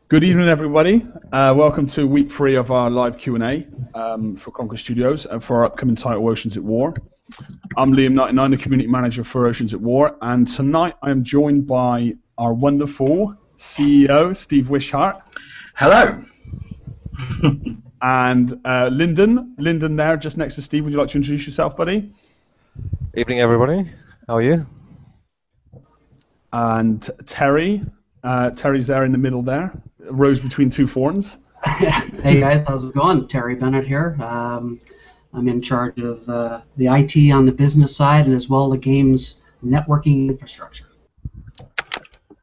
Good evening, everybody. Welcome to week 3 of our live Q&A for Conquer Studios and for our upcoming title, Oceans at War. I'm Liam99, the Community Manager for Oceans at War, and tonight I am joined by our wonderful CEO, Steve Wishart. Hello. And Linden there, just next to Steve. Would you like to introduce yourself, buddy? Evening, everybody. How are you? And Terry. Terry's there in the middle there, a rose between two thorns. Hey guys, how's it going? Terry Bennett here. I'm in charge of the IT on the business side and as well the game's networking infrastructure.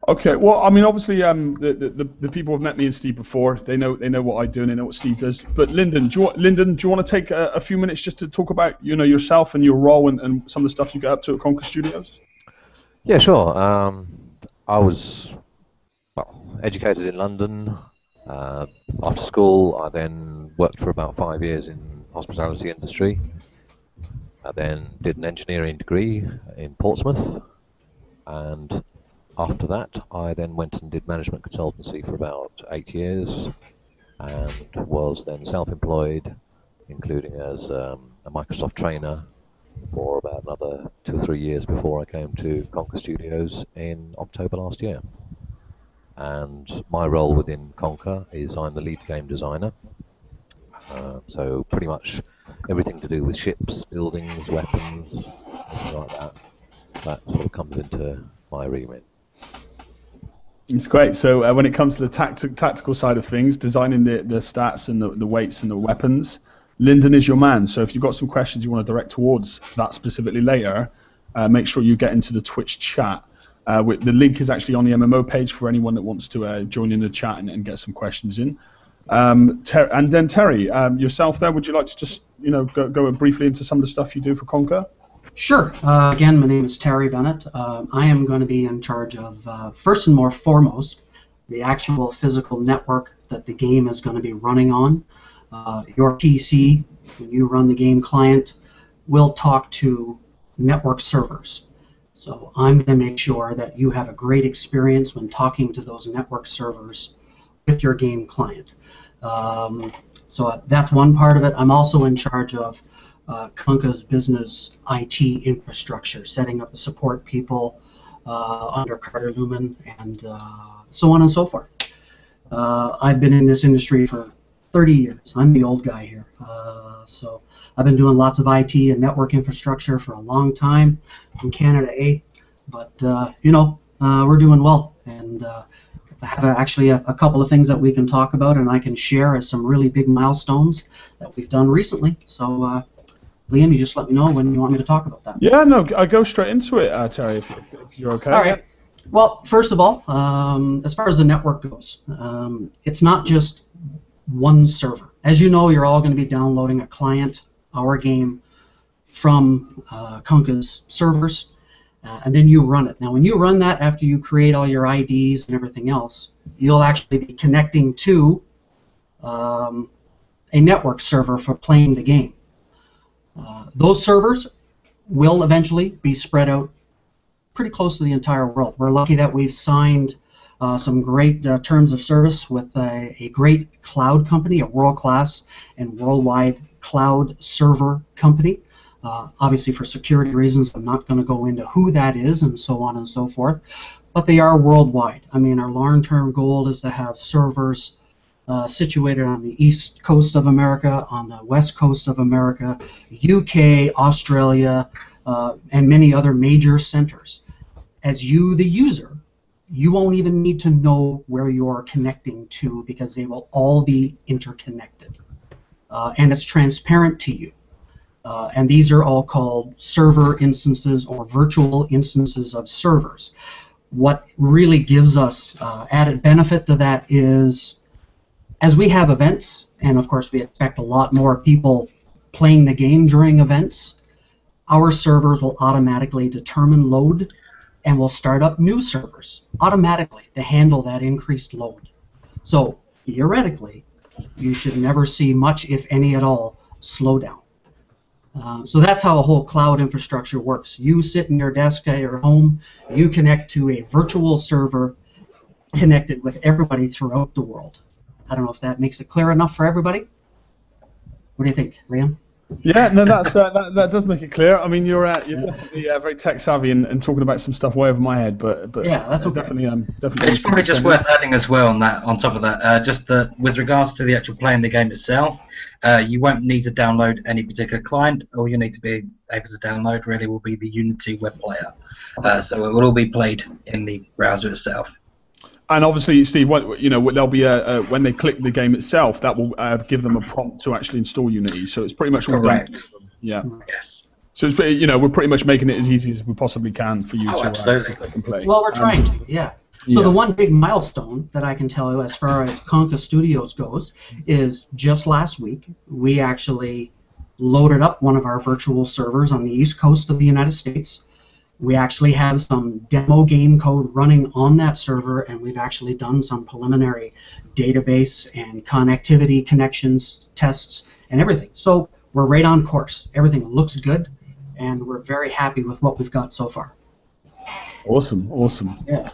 Okay, well, I mean, obviously, the people have met me and Steve before. They know what I do and they know what Steve does. But Linden, do you want to take a few minutes just to talk about yourself and your role and some of the stuff you get up to at Conquer Studios? Yeah, sure. I was educated in London. After school, I then worked for about 5 years in hospitality industry. I then did an engineering degree in Portsmouth, and after that, I then went and did management consultancy for about 8 years, and was then self-employed, including as a Microsoft trainer for about another 2 or 3 years before I came to Conquer Studios in October last year. And my role within Conquer is I'm the lead game designer. So pretty much everything to do with ships, buildings, weapons, things like that. That sort of comes into my remit. It's great. So when it comes to the tactical side of things, designing the stats and the weights and the weapons, Linden is your man. So if you've got some questions you want to direct towards that specifically later, make sure you get into the Twitch chat. The link is actually on the MMO page for anyone that wants to join in the chat and get some questions in. And then Terry, yourself there, would you like to just go briefly into some of the stuff you do for Conquer? Sure. Again, my name is Terry Bennett. I am going to be in charge of, first and more foremost, the actual physical network that the game is going to be running on. Your PC, when you run the game client, will talk to network servers. So I'm going to make sure that you have a great experience when talking to those network servers with your game client. So that's one part of it. I'm also in charge of Conquer's business IT infrastructure, setting up the support people under Carter Lumen and so on and so forth. I've been in this industry for 30 years. I'm the old guy here. So I've been doing lots of IT and network infrastructure for a long time in Canada 8, but we're doing well, and I have actually a couple of things that we can talk about and I can share as some really big milestones that we've done recently. So Liam, you just let me know when you want me to talk about that. Yeah, no, I go straight into it, Terry, if you're okay. All right. Well, first of all, as far as the network goes, it's not just one server. As you know, you're all going to be downloading a client, our game, from Conquer's servers, and then you run it. Now, when you run that, after you create all your IDs and everything else, you'll actually be connecting to a network server for playing the game. Those servers will eventually be spread out pretty close to the entire world. We're lucky that we've signed some great terms of service with a great cloud company, a world-class and worldwide cloud server company. Obviously, for security reasons, I'm not going to go into who that is and so on and so forth, but they are worldwide. I mean, our long-term goal is to have servers situated on the east coast of America, on the west coast of America, UK, Australia, and many other major centers. As you, the user, you won't even need to know where you're connecting to because they will all be interconnected. And it's transparent to you. And these are all called server instances or virtual instances of servers. What really gives us added benefit to that is, as we have events, and of course we expect a lot more people playing the game during events, our servers will automatically determine load and will start up new servers automatically to handle that increased load. So theoretically, you should never see much, if any at all, slowdown. So that's how a whole cloud infrastructure works. You sit in your desk at your home, you connect to a virtual server, connected with everybody throughout the world. I don't know if that makes it clear enough for everybody. What do you think, Liam? Yeah, no, that does make it clear. I mean, you're definitely very tech savvy and talking about some stuff way over my head, but yeah, that's okay. Definitely. It's probably just worth adding as well on top of that, just that with regards to the actual playing the game itself, you won't need to download any particular client. All you need to be able to download really will be the Unity web player. So it will all be played in the browser itself. And obviously, Steve, there'll be when they click the game itself, that will give them a prompt to actually install Unity. So it's pretty much all done. Correct. Yeah. Yes. So it's, we're pretty much making it as easy as we possibly can for you to absolutely. play. Well, we're trying to, yeah. So the one big milestone that I can tell you as far as Conca Studios goes is just last week we actually loaded up one of our virtual servers on the East Coast of the United States. We actually have some demo game code running on that server, and we've actually done some preliminary database and connectivity connections tests and everything. So we're right on course. Everything looks good, and we're very happy with what we've got so far. Awesome. Yeah.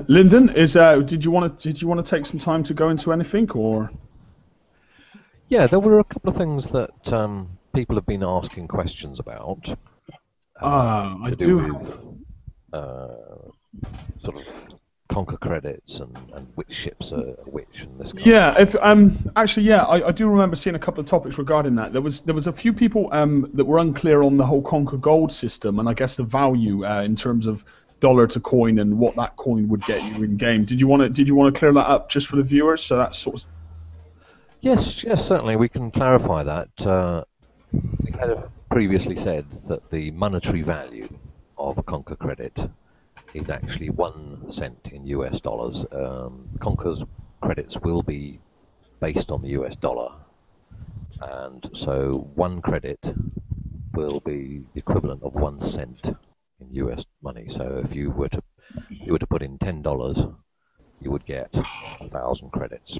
Linden, did you want to take some time to go into anything, or? Yeah, there were a couple of things that people have been asking questions about. I do with sort of Conquer credits and which ships are which and this kind I do remember seeing a couple of topics regarding that. There was a few people that were unclear on the whole Conquer Gold system and I guess the value in terms of dollar to coin and what that coin would get you in game. Did you want to clear that up just for the viewers? So that's sort of. Yes, certainly we can clarify that. We had previously said that the monetary value of a Conquer credit is actually 1 cent in US dollars. Conquer's credits will be based on the US dollar, and so 1 credit will be the equivalent of 1 cent in US money. So if you were to put in $10, you would get 1,000 credits.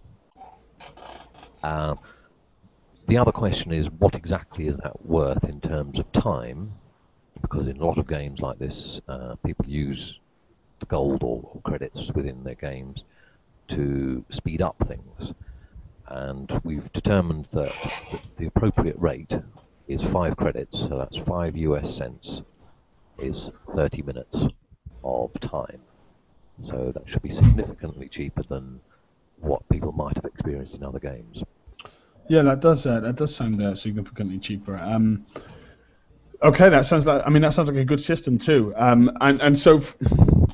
The other question is, what exactly is that worth in terms of time? Because in a lot of games like this, people use the gold or credits within their games to speed up things. And we've determined that the appropriate rate is 5 credits, so that's 5 US cents is 30 minutes of time. So that should be significantly cheaper than what people might have experienced in other games. Yeah, that does sound significantly cheaper. Okay, that sounds like a good system too.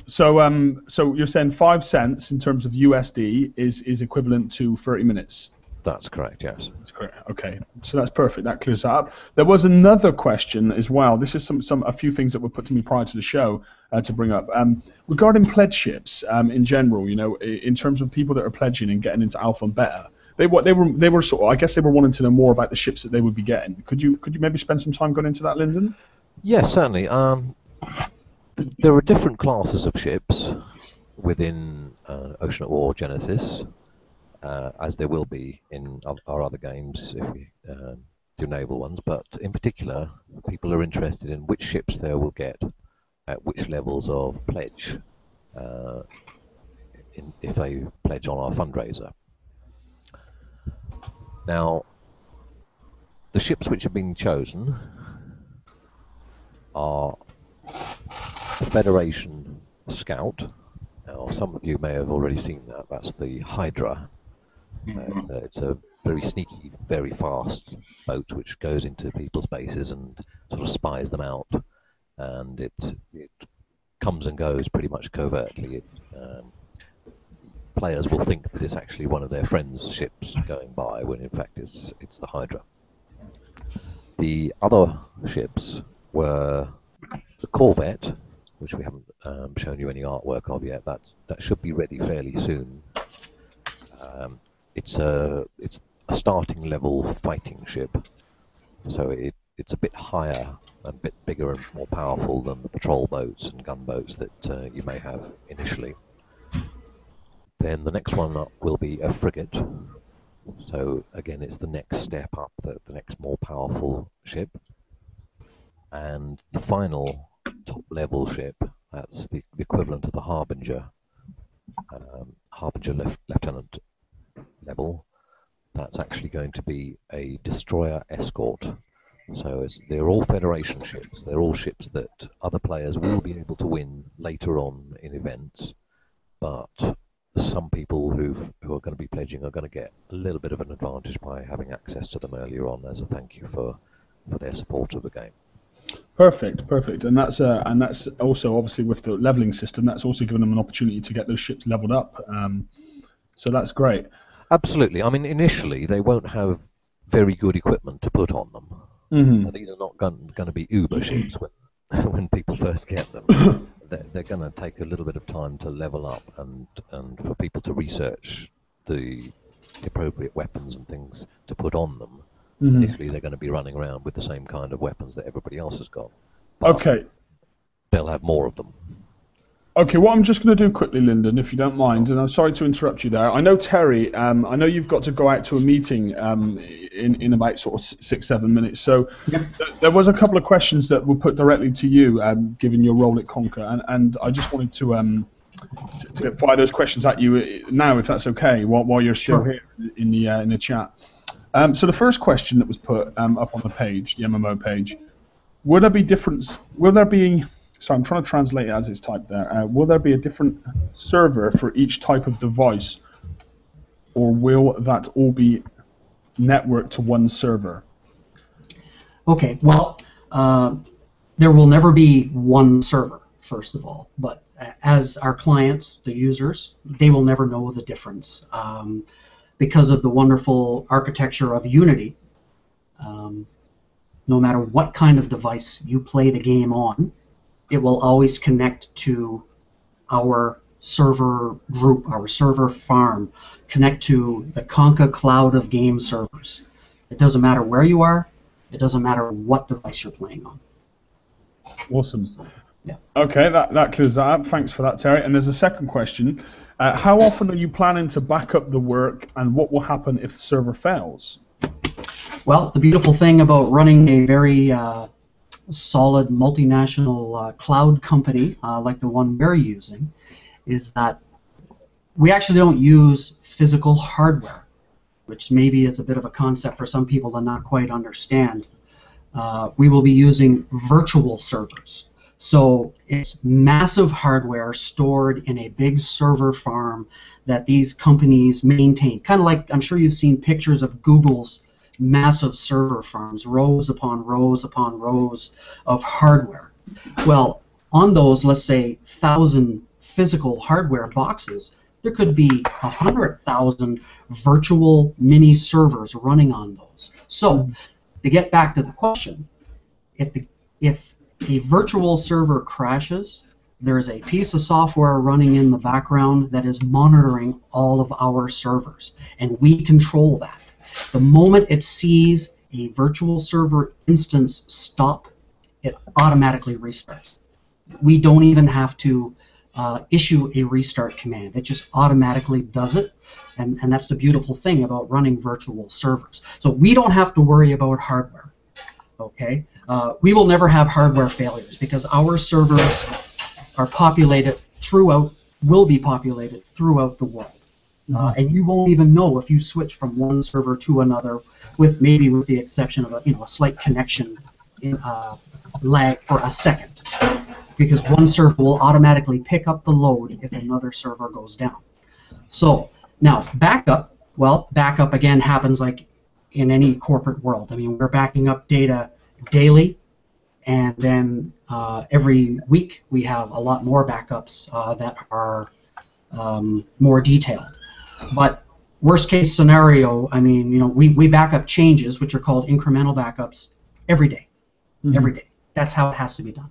So you're saying 5 cents in terms of USD is equivalent to 30 minutes. That's correct. Yes. That's correct. Okay, so that's perfect. That clears that up. There was another question as well. This is a few things that were put to me prior to the show to bring up regarding pledge ships in general. In terms of people that are pledging and getting into alpha and beta. They were sort of, I guess they were wanting to know more about the ships that they would be getting. Could you maybe spend some time going into that, Linden? Yes, certainly. There are different classes of ships within Ocean at War Genesis, as there will be in our other games if we do naval ones. But in particular, people are interested in which ships they will get at which levels of pledge if they pledge on our fundraiser. Now, the ships which have been chosen are Federation Scout. Now, some of you may have already seen that. That's the Hydra. It's a very sneaky, very fast boat which goes into people's bases and sort of spies them out. And it comes and goes pretty much covertly. Players will think that it's actually one of their friends' ships going by, when in fact it's the Hydra. The other ships were the Corvette, which we haven't shown you any artwork of yet. That should be ready fairly soon. It's a starting level fighting ship, so it's a bit higher, a bit bigger and more powerful than the patrol boats and gunboats that you may have initially. Then the next one up will be a frigate. So again, it's the next step up, the next more powerful ship. And the final top level ship, that's the equivalent of the Harbinger, Harbinger Lieutenant level, that's actually going to be a destroyer escort. So they're all Federation ships. They're all ships that other players will be able to win later on in events, but some people who are going to be pledging are going to get a little bit of an advantage by having access to them earlier on as a thank you for their support of the game. Perfect, perfect, and that's also obviously with the leveling system. That's also given them an opportunity to get those ships leveled up. So that's great. Absolutely. I mean, initially they won't have very good equipment to put on them. Mm-hmm. So these are not going to be Uber ships when people first get them. They're going to take a little bit of time to level up and for people to research the appropriate weapons and things to put on them. Mm-hmm. Initially, they're going to be running around with the same kind of weapons that everybody else has got. But Okay. They'll have more of them. Okay, what I'm just going to do quickly, Linden, if you don't mind, and I'm sorry to interrupt you there. I know, Terry, I know you've got to go out to a meeting in about sort of 6-7 minutes. So Yep. There was a couple of questions that were put directly to you, given your role at Conquer, and I just wanted to fire those questions at you now, if that's okay, while you're still Sure. here in the chat. So the first question that was put up on the page, the MMO page, will there be so I'm trying to translate it as it's typed there. Will there be a different server for each type of device, or will that all be networked to one server? Okay, well, there will never be one server, first of all, but as our clients, the users, they will never know the difference. Because of the wonderful architecture of Unity, no matter what kind of device you play the game on, it will always connect to our server group, our server farm, connect to the Conca cloud of game servers. It doesn't matter where you are, it doesn't matter what device you're playing on. Awesome. Yeah. Okay, that clears that up. Thanks for that, Terry. And there's a second question. How often are you planning to back up the work, and what will happen if the server fails? Well, the beautiful thing about running a very solid multinational cloud company like the one we're using is that we actually don't use physical hardware, which maybe is a bit of a concept for some people to not quite understand. We will be using virtual servers. So it's massive hardware stored in a big server farm that these companies maintain. Kind of like, I'm sure you've seen pictures of Google's massive server farms, rows upon rows upon rows of hardware. Well, on those, let's say, 1,000 physical hardware boxes, there could be 100,000 virtual mini servers running on those. So, to get back to the question, if a virtual server crashes, there is a piece of software running in the background that is monitoring all of our servers, and we control that. The moment it sees a virtual server instance stop, it automatically restarts. We don't even have to issue a restart command. It just automatically does it, and that's the beautiful thing about running virtual servers. So we don't have to worry about hardware. Okay, we will never have hardware failures because our servers are will be populated throughout the world. And you won't even know if you switch from one server to another, with the exception of a slight connection lag for a second, because one server will automatically pick up the load if another server goes down. So now backup, well, backup again happens like in any corporate world. I mean, we're backing up data daily, and then every week we have a lot more backups that are more detailed. But worst case scenario, I mean, we back up changes, which are called incremental backups, every day. Mm-hmm. Every day. That's how it has to be done.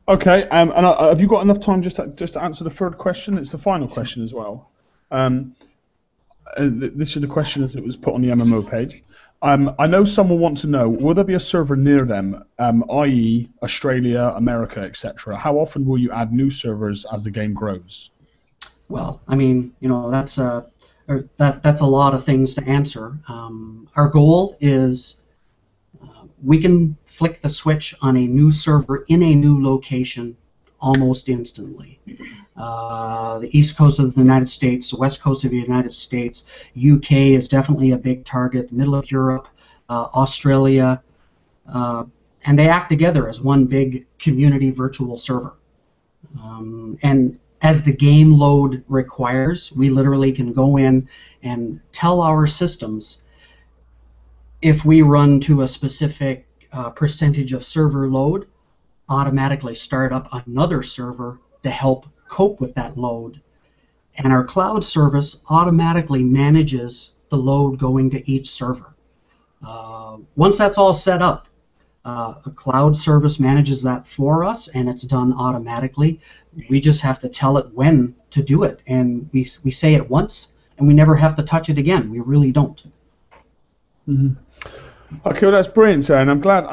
Okay, and have you got enough time just to answer the third question? It's the final question as well. This is the question as it was put on the MMO page. I know some will want to know, will there be a server near them, i.e. Australia, America, etc.? How often will you add new servers as the game grows? Well, I mean, that's a lot of things to answer. Our goal is we can flick the switch on a new server in a new location almost instantly. the east coast of the United States, the west coast of the United States, UK is definitely a big target, middle of Europe, Australia, and they act together as one big community virtual server. And as the game load requires, we literally can go in and tell our systems if we run to a specific percentage of server load, automatically start up another server to help cope with that load. And our cloud service automatically manages the load going to each server. Once that's all set up, a cloud service manages that for us, and it's done automatically. We just have to tell it when to do it, and we say it once, and we never have to touch it again. We really don't. Mm-hmm. Okay, well, that's brilliant, sir, and I'm glad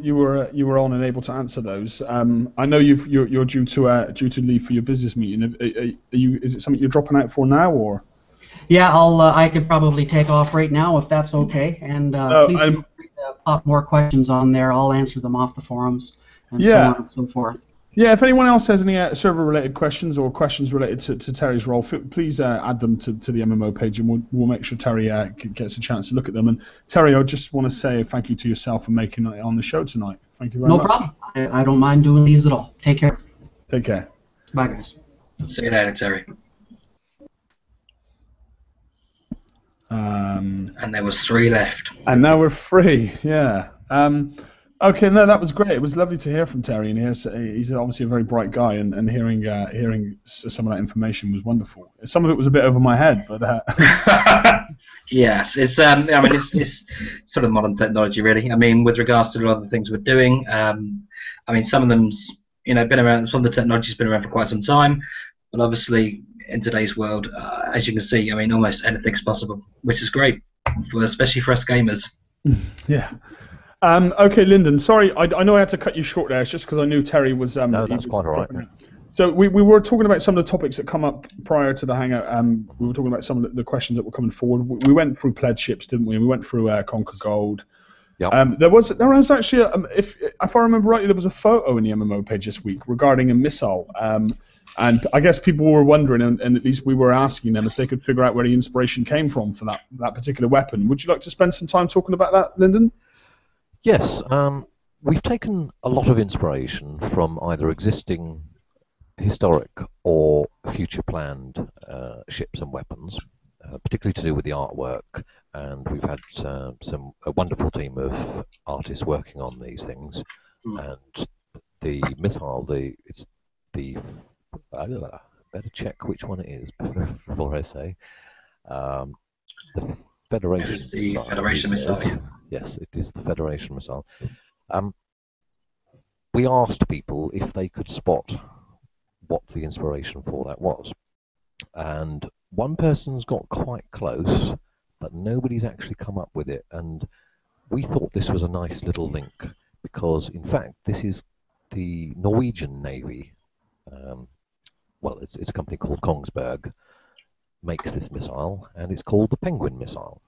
you were on and able to answer those. I know you're due to leave for your business meeting. Is it something you're dropping out for now, or? Yeah, I could probably take off right now if that's okay, and please feel free to pop more questions on there. I'll answer them off the forums and so on and so forth. Yeah, if anyone else has any server-related questions or questions related to Terry's role, please add them to the MMO page, and we'll make sure Terry gets a chance to look at them. And Terry, I just want to say thank you to yourself for making it on the show tonight. Thank you very much. No problem. I don't mind doing these at all. Take care. Take care. Bye, guys. See you later, Terry. And there was 3 left. And now we're free, yeah. Okay, no, that was great. It was lovely to hear from Terry, and he's obviously a very bright guy, and hearing some of that information was wonderful. Some of it was a bit over my head, but yes, it's it's sort of modern technology, really. I mean, with regards to a lot of the things we're doing, I mean, some of them's been around. Some of the technology's been around for quite some time, but obviously in today's world, as you can see, I mean, almost anything's possible, which is great, especially for us gamers. Yeah. Okay, Linden, sorry, I know I had to cut you short there. It's just because I knew Terry was... no, that's quite all right. So we were talking about some of the topics that come up prior to the Hangout. We were talking about some of the questions that were coming forward. We went through pledge ships, didn't we? We went through Conquer Gold. Yep. There was actually, if I remember rightly, there was a photo in the MMO page this week regarding a missile. And I guess people were wondering, and at least we were asking them if they could figure out where the inspiration came from for that particular weapon. Would you like to spend some time talking about that, Linden? Yes, we've taken a lot of inspiration from either existing historic or future planned ships and weapons, particularly to do with the artwork, and we've had a wonderful team of artists working on these things. And the missile, I better check which one it is before I say. The Federation. It is the Federation missile, yeah. Yes, it is the Federation missile. We asked people if they could spot what the inspiration for that was. And one person's got quite close, but nobody's actually come up with it. And we thought this was a nice little link, because in fact this is the Norwegian Navy. Well, it's a company called Kongsberg makes this missile, and it's called the Penguin missile.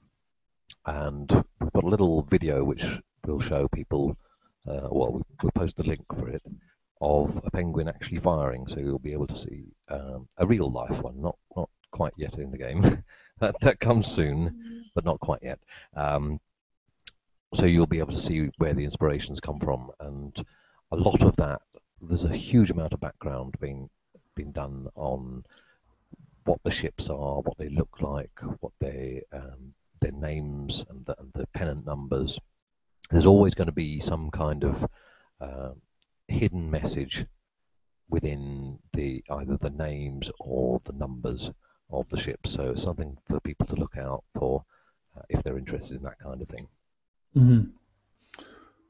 And we've got a little video which will show people, we'll post a link for it, of a penguin actually firing, so you'll be able to see a real life one, not quite yet in the game. that comes soon, but not quite yet. So you'll be able to see where the inspirations come from, and a lot of that, there's a huge amount of background being done on what the ships are, what they look like, what their names and the pennant numbers. There's always going to be some kind of hidden message within either the names or the numbers of the ships. So it's something for people to look out for if they're interested in that kind of thing. Mm-hmm.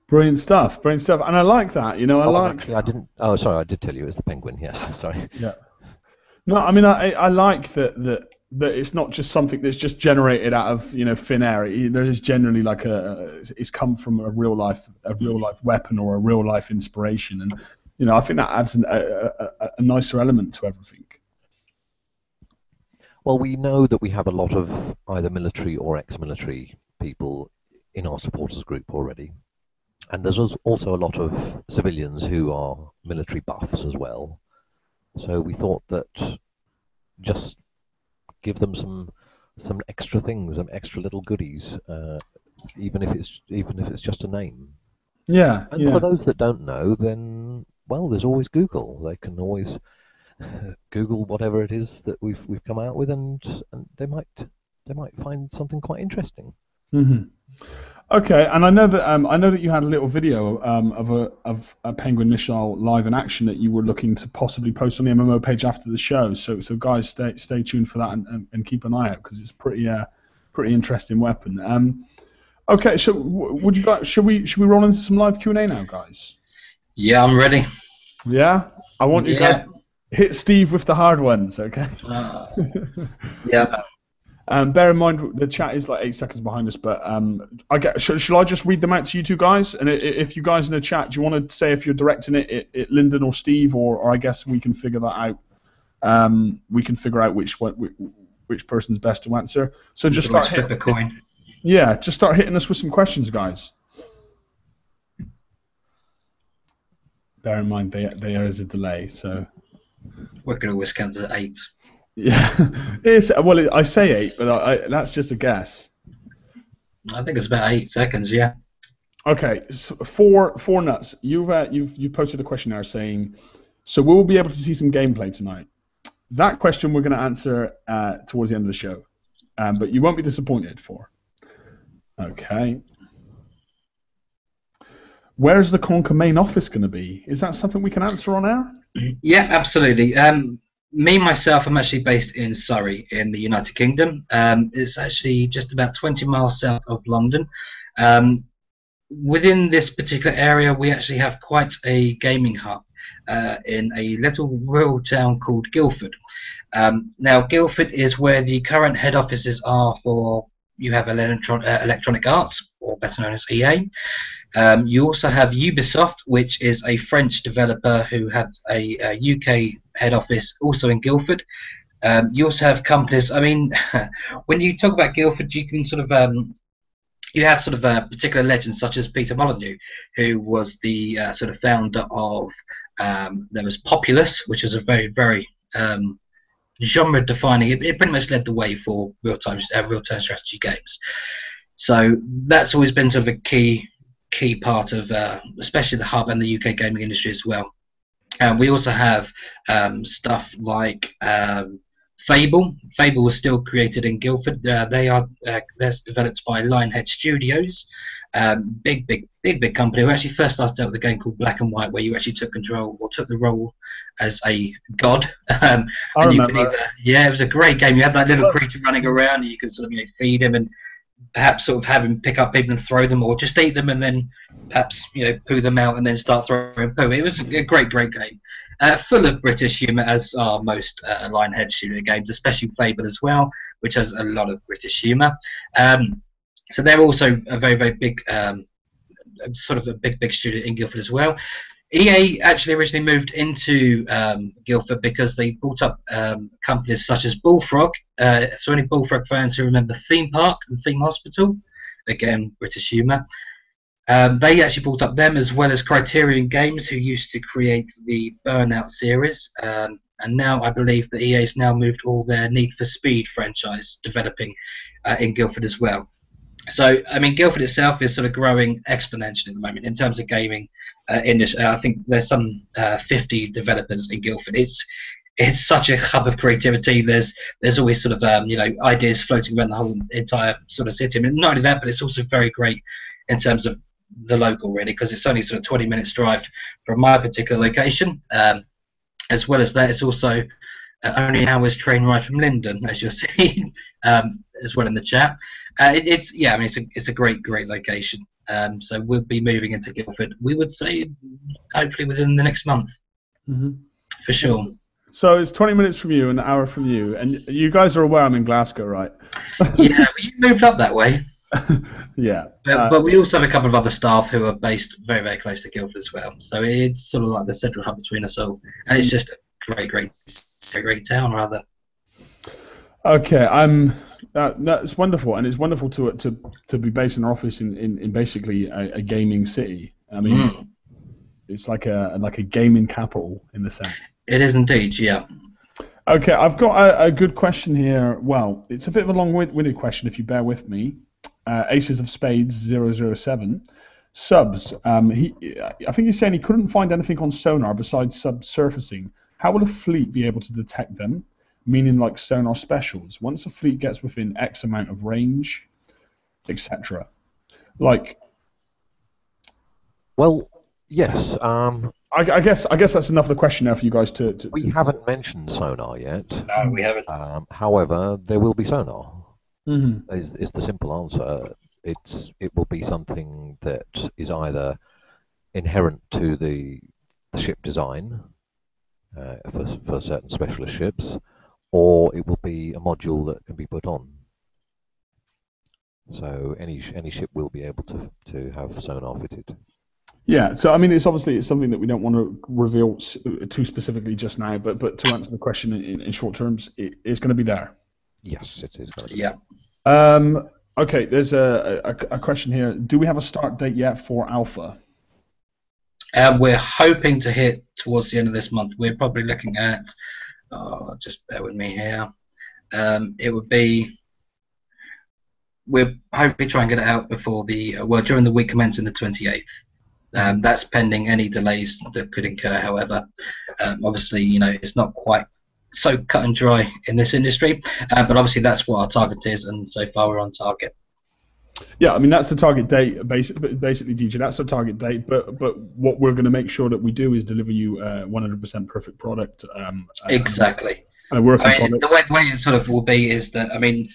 Brilliant stuff, and I like that. Actually, I didn't. Oh, sorry, I did tell you it was the penguin. Yes, sorry. Yeah. No, I mean, I like that it's not just something that's just generated out of thin air. There is generally like it's come from a real life weapon or a real life inspiration, and I think that adds a nicer element to everything. Well, we know that we have a lot of either military or ex-military people in our supporters group already. And there's also a lot of civilians who are military buffs as well. So we thought that just give them some extra things, some extra little goodies, even if it's just a name. Yeah. And Yeah. for those that don't know, then well, there's always Google. They can always Google whatever it is that we've come out with, and they might find something quite interesting. Hmm. Okay, and I know that you had a little video of a penguin missile live in action that you were looking to possibly post on the MMO page after the show. So guys, stay tuned for that and keep an eye out, because it's pretty interesting weapon. Okay, so would you guys should we roll into some live Q&A now, guys? Yeah, I'm ready. Yeah, I want you guys to hit Steve with the hard ones, okay? Yeah. Bear in mind the chat is like 8 seconds behind us, but shall I just read them out to you two guys? And if you guys in the chat, do you want to say if you're directing it at Linden or Steve, or I guess we can figure that out. We can figure out which person's best to answer. So just start flip a coin. Yeah, just start hitting us with some questions, guys. Bear in mind there is a delay, so We're going to always count to 8. Yeah, I say 8, but that's just a guess. I think it's about 8 seconds. Yeah. Okay, so four nuts. You've posted a question there saying, so we will be able to see some gameplay tonight. That question we're going to answer towards the end of the show, but you won't be disappointed for. Okay. Where's the Conquer main office going to be? Is that something we can answer on air? Yeah, absolutely. Me, myself, I'm actually based in Surrey in the United Kingdom. It's actually just about 20 miles south of London. Within this particular area, we actually have quite a gaming hub in a little rural town called Guildford. Now, Guildford is where the current head offices are for, you have Electronic Arts, or better known as EA. You also have Ubisoft, which is a French developer who has a UK head office also in Guildford. You also have companies, I mean, when you talk about Guildford, you can sort of, you have sort of particular legends such as Peter Molyneux, who was the sort of founder of, there was Populous, which is a very, very genre defining, it pretty much led the way for real-time strategy games. So that's always been sort of a key part of especially the hub and the UK gaming industry as well. We also have stuff like Fable. Fable was still created in Guildford. They're developed by Lionhead Studios, big company who actually first started out with a game called Black and White, where you actually took control or took the role as a god. I remember. It was a great game. You had that little creature running around, and you could sort of feed him and perhaps sort of have him pick up people and throw them, or just eat them and then perhaps poo them out and then start throwing poo. It was a great game, full of British humour, as are most Lionhead Studio games, especially Fable as well, which has a lot of British humour. So they're also a very big sort of a big studio in Guildford as well. EA actually originally moved into Guildford because they brought up companies such as Bullfrog. So any Bullfrog fans who remember Theme Park and Theme Hospital, again British humour. They actually brought up them, as well as Criterion Games, who used to create the Burnout series. And now I believe that EA's now moved all their Need for Speed franchise developing in Guildford as well. So, I mean, Guildford itself is sort of growing exponentially at the moment in terms of gaming industry. I think there's some 50 developers in Guildford. It's such a hub of creativity. There's always sort of ideas floating around the whole entire sort of city. I mean, not only that, but it's also very great in terms of the local, really, because it's only sort of 20 minutes drive from my particular location. As well as that, it's also only an hour's train ride from Linden, as you'll see as well in the chat. It's a great location. So we'll be moving into Guildford, we would say, hopefully within the next month. Mm-hmm. For sure. So it's 20 minutes from you and an hour from you, and you guys are aware I'm in Glasgow, right? Yeah, you moved up that way. Yeah. But we also have a couple of other staff who are based very close to Guildford as well. So it's sort of like the central hub between us all, and it's just a great town, rather. Okay, that's wonderful, and it's wonderful to be based in our office in basically a gaming city. I mean, it's like a gaming capital in the sense. It is indeed, yeah. Okay, I've got a good question here. Well, it's a bit of a long-winded question, if you bear with me. Aces of Spades 007. Subs. I think he's saying he couldn't find anything on sonar besides subsurfacing. How will a fleet be able to detect them? Meaning like sonar specials. Once a fleet gets within X amount of range, etc. Like. Well, yes. I guess that's enough of the question now for you guys to We haven't mentioned sonar yet. No, we haven't. However, there will be sonar. Mm-hmm. Is the simple answer. It will be something that is either inherent to the ship design for certain specialist ships, or it will be a module that can be put on. So any ship will be able to have sonar fitted. Yeah, so I mean, it's something that we don't want to reveal too specifically just now, but to answer the question in short terms, it's going to be there. Yes, it is going to be. Yeah. Okay, there's a question here. Do we have a start date yet for Alpha? We're hoping to hit towards the end of this month. We're probably looking at, just bear with me here. It would be, we're hoping to try and get it out before during the week commencing the 28th. That's pending any delays that could incur, however. Obviously, it's not quite so cut and dry in this industry, but obviously that's what our target is, and so far we're on target. Yeah, I mean, that's the target date, basically, DJ, that's the target date, but what we're going to make sure that we do is deliver you 100% perfect product. Exactly. And a working product. The way it sort of will be is that, I mean,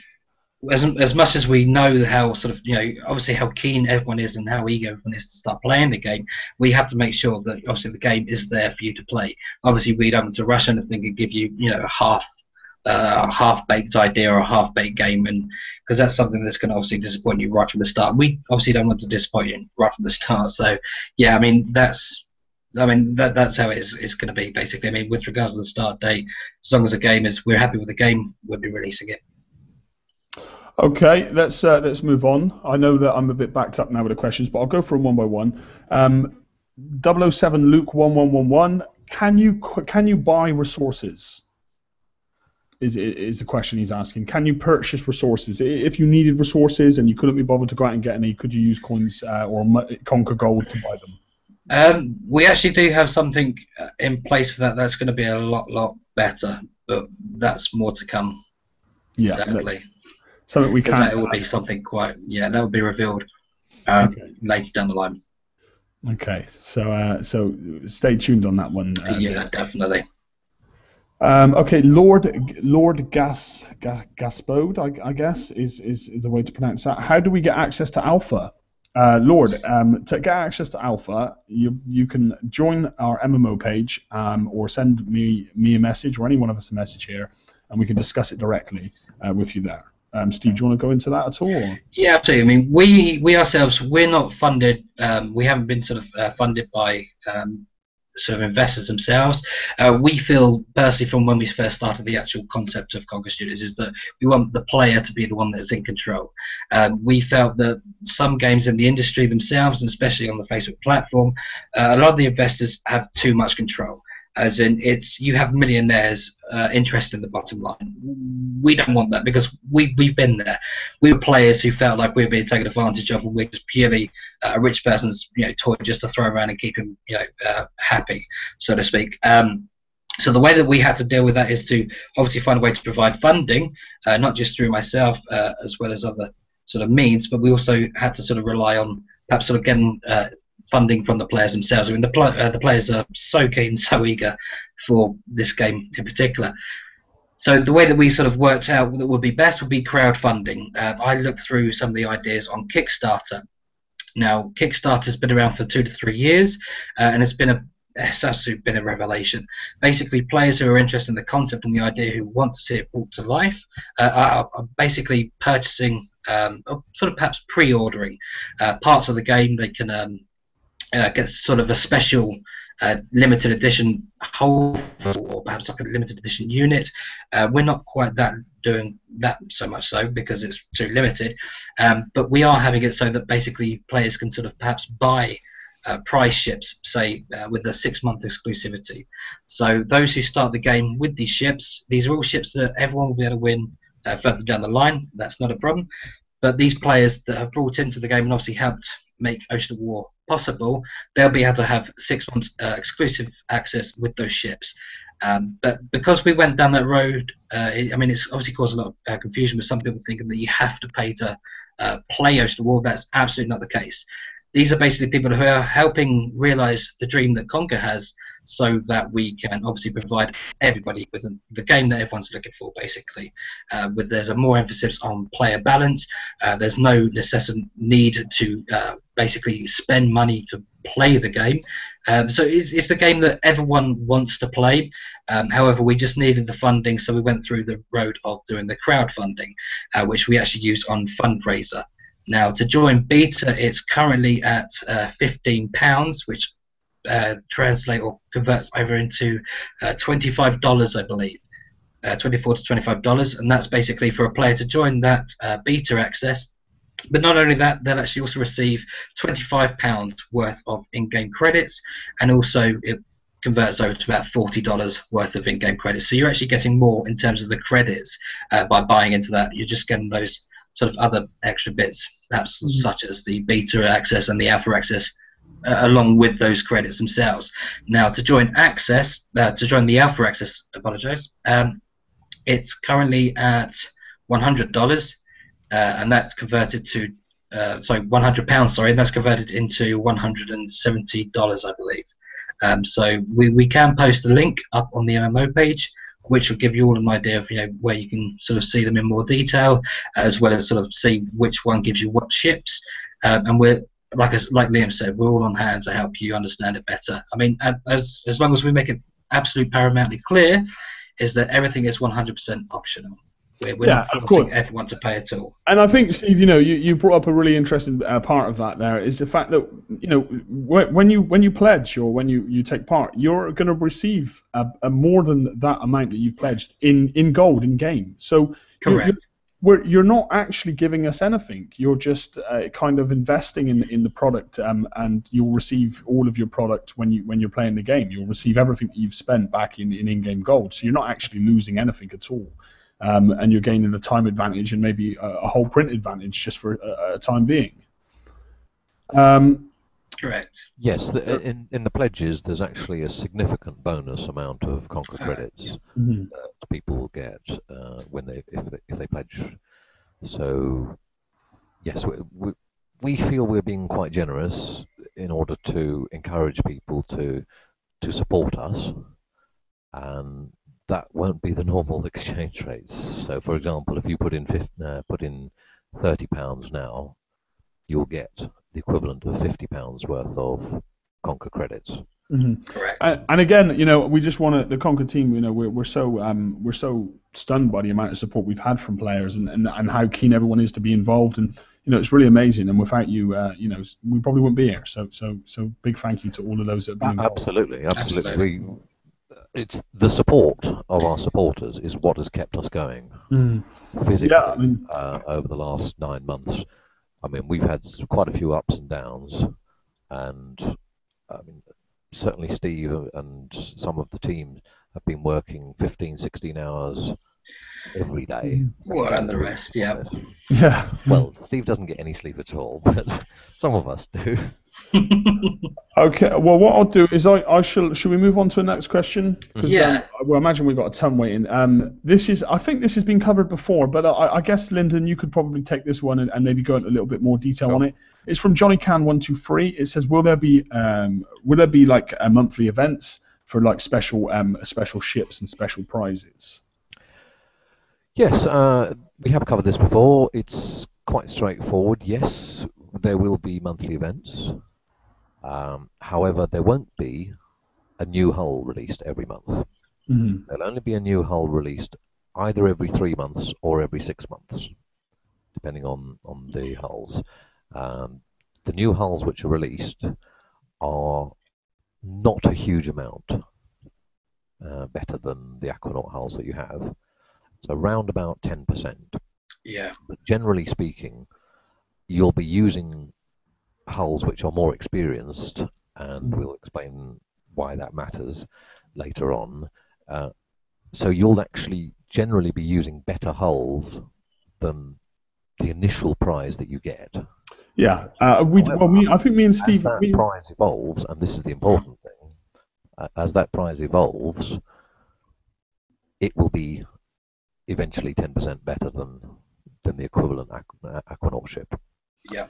as much as we know how sort of, obviously how keen everyone is and how eager everyone is to start playing the game, we have to make sure that obviously the game is there for you to play. Obviously, we don't want to rush anything and give you, a half-baked idea or a half-baked game, and because that's something that's going to obviously disappoint you right from the start. We obviously don't want to disappoint you right from the start. So, yeah, I mean that's how it's going to be basically. I mean, with regards to the start date, as long as the game we're happy with the game, we'll be releasing it. Okay, let's move on. I know that I'm a bit backed up now with the questions, but I'll go for them one by one. 007 Luke 1111. Can you buy resources? Is the question he's asking. Can you purchase resources? If you needed resources and you couldn't be bothered to go out and get any, could you use coins or Conquer Gold to buy them? We actually do have something in place for that. That's going to be a lot better, but that's more to come. Yeah, exactly. Something we can. It will be something that will be revealed later down the line. Okay, so stay tuned on that one. Yeah, definitely. Okay, Lord Gaspode, I guess is a way to pronounce that. How do we get access to Alpha? Lord, to get access to Alpha, you can join our MMO page or send me a message or any one of us a message here, and we can discuss it directly with you there. Steve, do you want to go into that at all? Or? Yeah, absolutely. I mean, we ourselves, we're not funded. We haven't been sort of funded by sort of investors themselves. We feel personally, from when we first started the actual concept of Conquer Studios, is that we want the player to be the one that's in control. We felt that some games in the industry themselves, and especially on the Facebook platform, a lot of the investors have too much control. As in, you have millionaires interested in the bottom line. We don't want that, because we've been there. We were players who felt like we were being taken advantage of, and we're just purely a rich person's toy just to throw around and keep him happy, so to speak. So the way that we had to deal with that is to obviously find a way to provide funding, not just through myself as well as other sort of means, but we also had to sort of rely on perhaps sort of getting funding from the players themselves. I mean, the players are so keen, so eager for this game in particular. So the way that we sort of worked out that would be best would be crowdfunding. I looked through some of the ideas on Kickstarter. Now, Kickstarter's been around for 2 to 3 years, and it's absolutely been a revelation. Basically, players who are interested in the concept and the idea, who want to see it brought to life, are basically purchasing, sort of perhaps pre-ordering parts of the game. They can get sort of a special limited edition hull, or perhaps like a limited edition unit. We're not quite doing that so much so, because it's too limited, but we are having it so that basically players can sort of perhaps buy prize ships, say with a 6-month exclusivity. So those who start the game with these ships, these are all ships that everyone will be able to win further down the line. That's not a problem. But these players that have brought into the game and obviously helped make Ocean of War possible, they'll be able to have 6 months exclusive access with those ships. But because we went down that road, I mean, it's obviously caused a lot of confusion with some people thinking that you have to pay to play Ocean of War. That's absolutely not the case. These are basically people who are helping realize the dream that Conquer has, so that we can obviously provide everybody with the game that everyone's looking for, basically. There's a more emphasis on player balance. There's no need to basically spend money to play the game. So it's the game that everyone wants to play. However, we just needed the funding, so we went through the road of doing the crowdfunding, which we actually use on Fundraiser. Now, to join beta, it's currently at £15, which translate or converts over into $25, I believe, $24 to $25, and that's basically for a player to join that beta access. But not only that, they'll actually also receive £25 worth of in-game credits, and also it converts over to about $40 worth of in-game credits. So you're actually getting more in terms of the credits by buying into that. You're just getting those sort of other extra bits, perhaps such as the beta access and the alpha access, along with those credits themselves. Now, to join the alpha access, it's currently at $100, and that's converted to £100, sorry, and that's converted into $170, I believe. So we can post the link up on the MMO page, which will give you all an idea of where you can sort of see them in more detail, as well as sort of see which one gives you what ships. And we're like Liam said, we're all on hand to help you understand it better. I mean, as long as we make it absolutely paramountly clear, is that everything is 100% optional. We're not forcing everyone to pay at all. And I think, Steve, you brought up a really interesting part of that. There is the fact that when you pledge or when you take part, you're going to receive a more than that amount that you've pledged in gold in game. So correct. You're not actually giving us anything. You're just kind of investing in the product, and you'll receive all of your product when you're playing the game. You'll receive everything that you've spent back in in-game gold. So you're not actually losing anything at all. And you're gaining a time advantage and maybe a whole print advantage just for a time being. Correct. Yes, in the pledges, there's actually a significant bonus amount of Conquer credits that people will get if they pledge. So, yes, we feel we're being quite generous in order to encourage people to support us, and that won't be the normal exchange rates. So, for example, if you put in £30 now, you'll get the equivalent of £50 worth of Conquer credits. Correct. And again, we just want the Conquer team. We're so stunned by the amount of support we've had from players and how keen everyone is to be involved. And it's really amazing. And without you, we probably wouldn't be here. So big thank you to all of those that have been involved. Absolutely. It's the support of our supporters is what has kept us going physically over the last 9 months. I mean, we've had quite a few ups and downs, and I mean, certainly Steve and some of the team have been working 15, 16 hours every day. Well, and the rest, yeah. Well, Steve doesn't get any sleep at all, but some of us do. Okay. Well, what I'll do is should we move on to the next question? Yeah. Well, I imagine we've got a ton waiting. I think this has been covered before, but I guess Linden, you could probably take this one and maybe go into a little bit more detail on it. It's from Johnny Can 123. It says, will there be like a monthly events for like special ships and special prizes? Yes, we have covered this before. It's quite straightforward. Yes, there will be monthly events. However, there won't be a new hull released every month. There'll only be a new hull released either every 3 months or every 6 months, depending on the hulls. The new hulls which are released are not a huge amount better than the Aquanaut hulls that you have. So around about 10%. Yeah. But generally speaking, you'll be using hulls which are more experienced and we'll explain why that matters later on. So you'll actually generally be using better hulls than the initial prize that you get. Yeah, I think me and Steve. As that prize evolves, and this is the important thing, as that prize evolves, it will be eventually 10% better than the equivalent Aquanaut ship. Yeah.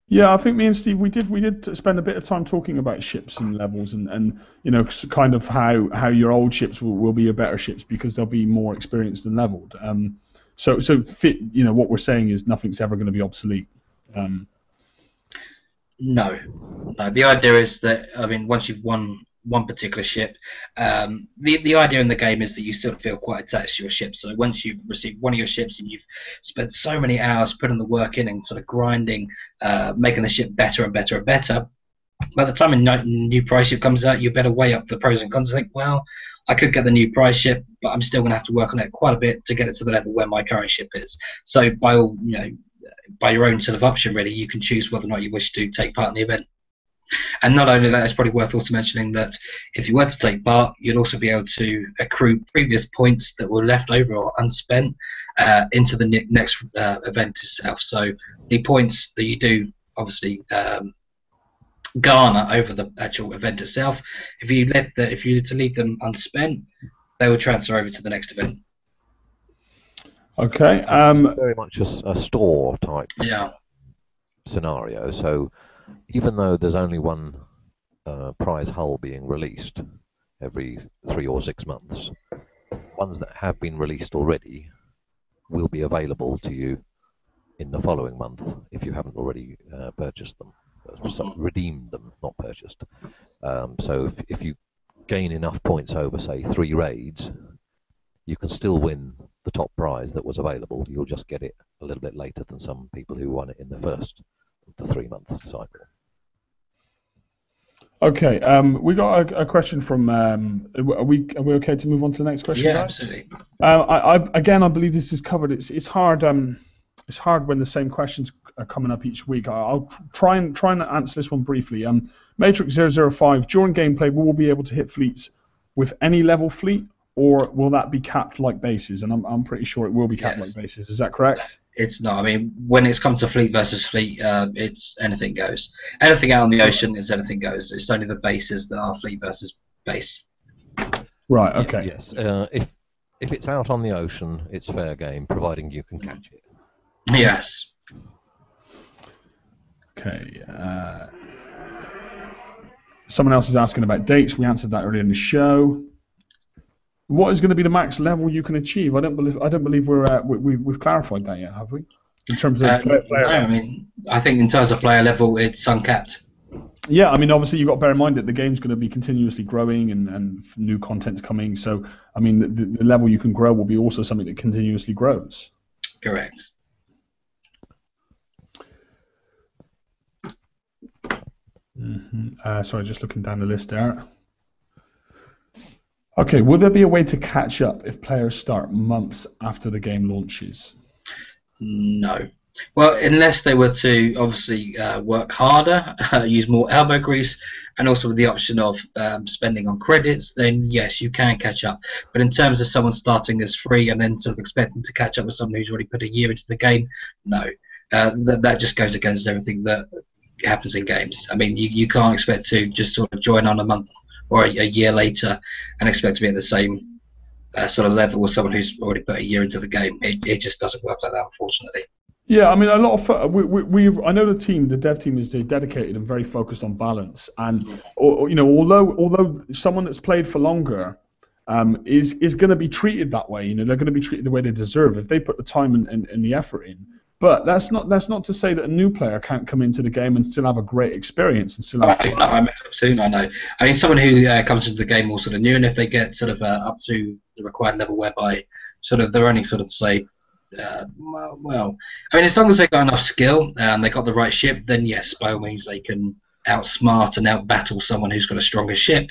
Yeah, I think me and Steve we did spend a bit of time talking about ships and levels and kind of how your old ships will be your better ships because they'll be more experienced and leveled. So fit what we're saying is nothing's ever going to be obsolete. No. The idea is that once you've won one particular ship, the idea in the game is that you sort of feel quite attached to your ship. So once you've received one of your ships and you've spent so many hours putting the work in and sort of grinding, making the ship better and better and better, by the time a new prize ship comes out, you better weigh up the pros and cons. Think, well, I could get the new prize ship, but I'm still going to have to work on it quite a bit to get it to the level where my current ship is. So by your own sort of option, really, you can choose whether or not you wish to take part in the event. And not only that, it's probably worth also mentioning that if you were to take part, you'd also be able to accrue previous points that were left over or unspent into the next event itself. So the points that you do obviously garner over the actual event itself, if you were to leave them unspent, they will transfer over to the next event. Okay. Very much a store type scenario. So even though there's only one prize hull being released every 3 or 6 months, ones that have been released already will be available to you in the following month if you haven't already purchased them. Redeemed them, not purchased. So if you gain enough points over, say, 3 raids, you can still win the top prize that was available. You'll just get it a little bit later than some people who won it in the first of the 3-month cycle. Okay, we got a question from. Are we okay to move on to the next question? Yeah, guys? absolutely. I believe this is covered. It's hard. It's hard when the same questions are coming up each week. I'll try and answer this one briefly. Matrix 005. During gameplay, will we be able to hit fleets with any level fleet, or will that be capped like bases? And I'm pretty sure it will be capped like bases. Is that correct? It's not. When it's come to fleet versus fleet, it's anything goes. Anything out on the ocean is anything goes. It's only the bases that are fleet versus base. Right. Okay. Yes. If it's out on the ocean, it's fair game, providing you can catch it. Yes. Okay. Someone else is asking about dates. We answered that earlier in the show. What is going to be the max level you can achieve? I don't believe we've clarified that yet, have we? In terms of player no, I think in terms of player level, it's uncapped. Yeah, obviously you've got to bear in mind that the game's going to be continuously growing and new content's coming. So, the level you can grow will be also something that continuously grows. Correct. Sorry, just looking down the list there. Okay, will there be a way to catch up if players start months after the game launches? No. Well, unless they were to obviously work harder, use more elbow grease, and also with the option of spending on credits, then yes, you can catch up. But in terms of someone starting as free and then sort of expecting to catch up with someone who's already put a year into the game, no. That just goes against everything that happens in games. You can't expect to just sort of join on a month or a year later and expect to be at the same sort of level with someone who's already put a year into the game. It just doesn't work like that, unfortunately. Yeah, a lot of I know the dev team is dedicated and very focused on balance, and although someone that's played for longer is going to be treated that way, they're going to be treated the way they deserve if they put the time and the effort in. But that's not to say that a new player can't come into the game and still have a great experience and still have fun. Absolutely, I know. Someone who comes into the game more sort of new, and if they get sort of up to the required level whereby sort of they're only sort of say, as long as they've got enough skill and they got the right ship, then yes, by all means they can outsmart and outbattle someone who's got a stronger ship.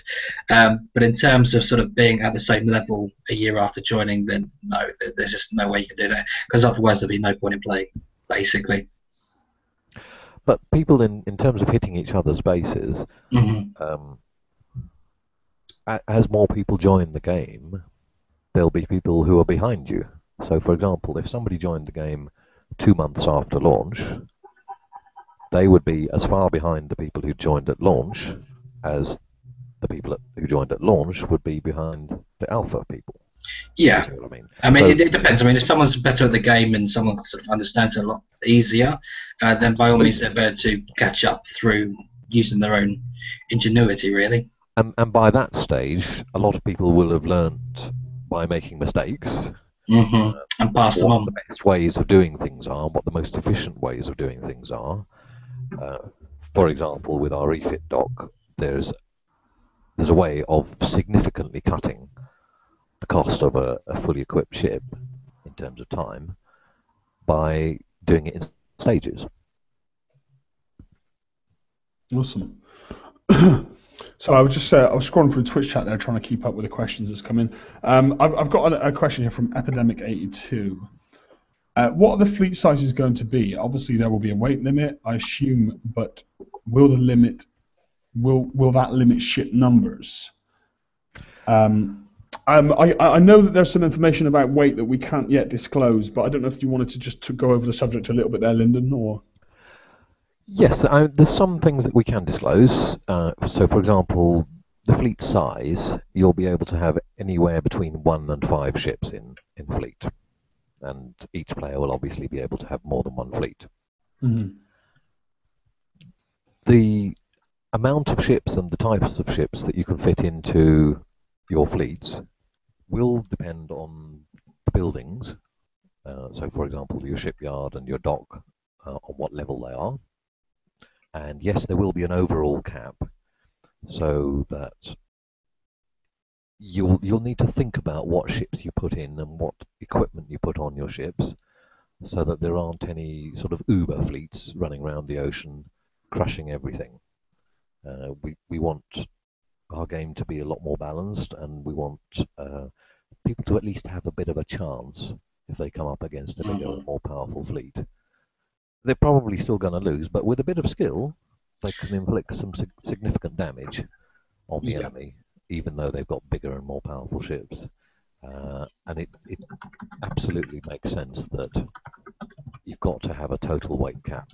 But in terms of sort of being at the same level a year after joining, then no, there's just no way you can do that, because otherwise there'd be no point in playing, basically. But people, in terms of hitting each other's bases, as more people join the game, there'll be people who are behind you. So, for example, if somebody joined the game 2 months after launch, they would be as far behind the people who joined at launch as the people who joined at launch would be behind the alpha people. Yeah. You know what I mean? I mean, So, it depends. I mean, if someone's better at the game and someone sort of understands it a lot easier, then by all means they're better to catch up through using their own ingenuity, really. and by that stage, a lot of people will have learnt by making mistakes And pass them what on. the best ways of doing things are, what the most efficient ways of doing things are. For example, with our refit dock, there's a way of significantly cutting the cost of a fully equipped ship in terms of time by doing it in stages. Awesome. So I was just I was scrolling through Twitch chat there, trying to keep up with the questions that's come in. I've got a question here from Epidemic82. What are the fleet sizes going to be? Obviously, there will be a weight limit, I assume, but will that limit ship numbers? I know that there's some information about weight that we can't yet disclose, but I don't know if you wanted to just go over the subject a little bit there, Linden, or. Yes, there's some things that we can disclose. So, for example, the fleet size, you'll be able to have anywhere between 1 and 5 ships in fleet. And each player will obviously be able to have more than one fleet. The amount of ships and the types of ships that you can fit into your fleets will depend on the buildings. So, for example, your shipyard and your dock, on what level they are. And yes, there will be an overall cap, so that you'll need to think about what ships you put in and what equipment you put on your ships, so that there aren't any sort of Uber fleets running around the ocean, crushing everything. We want our game to be a lot more balanced, and we want people to at least have a bit of a chance if they come up against a bigger, more powerful fleet. They're probably still going to lose, but with a bit of skill, they can inflict some significant damage on the enemy, even though they've got bigger and more powerful ships. And it absolutely makes sense that you've got to have a total weight cap.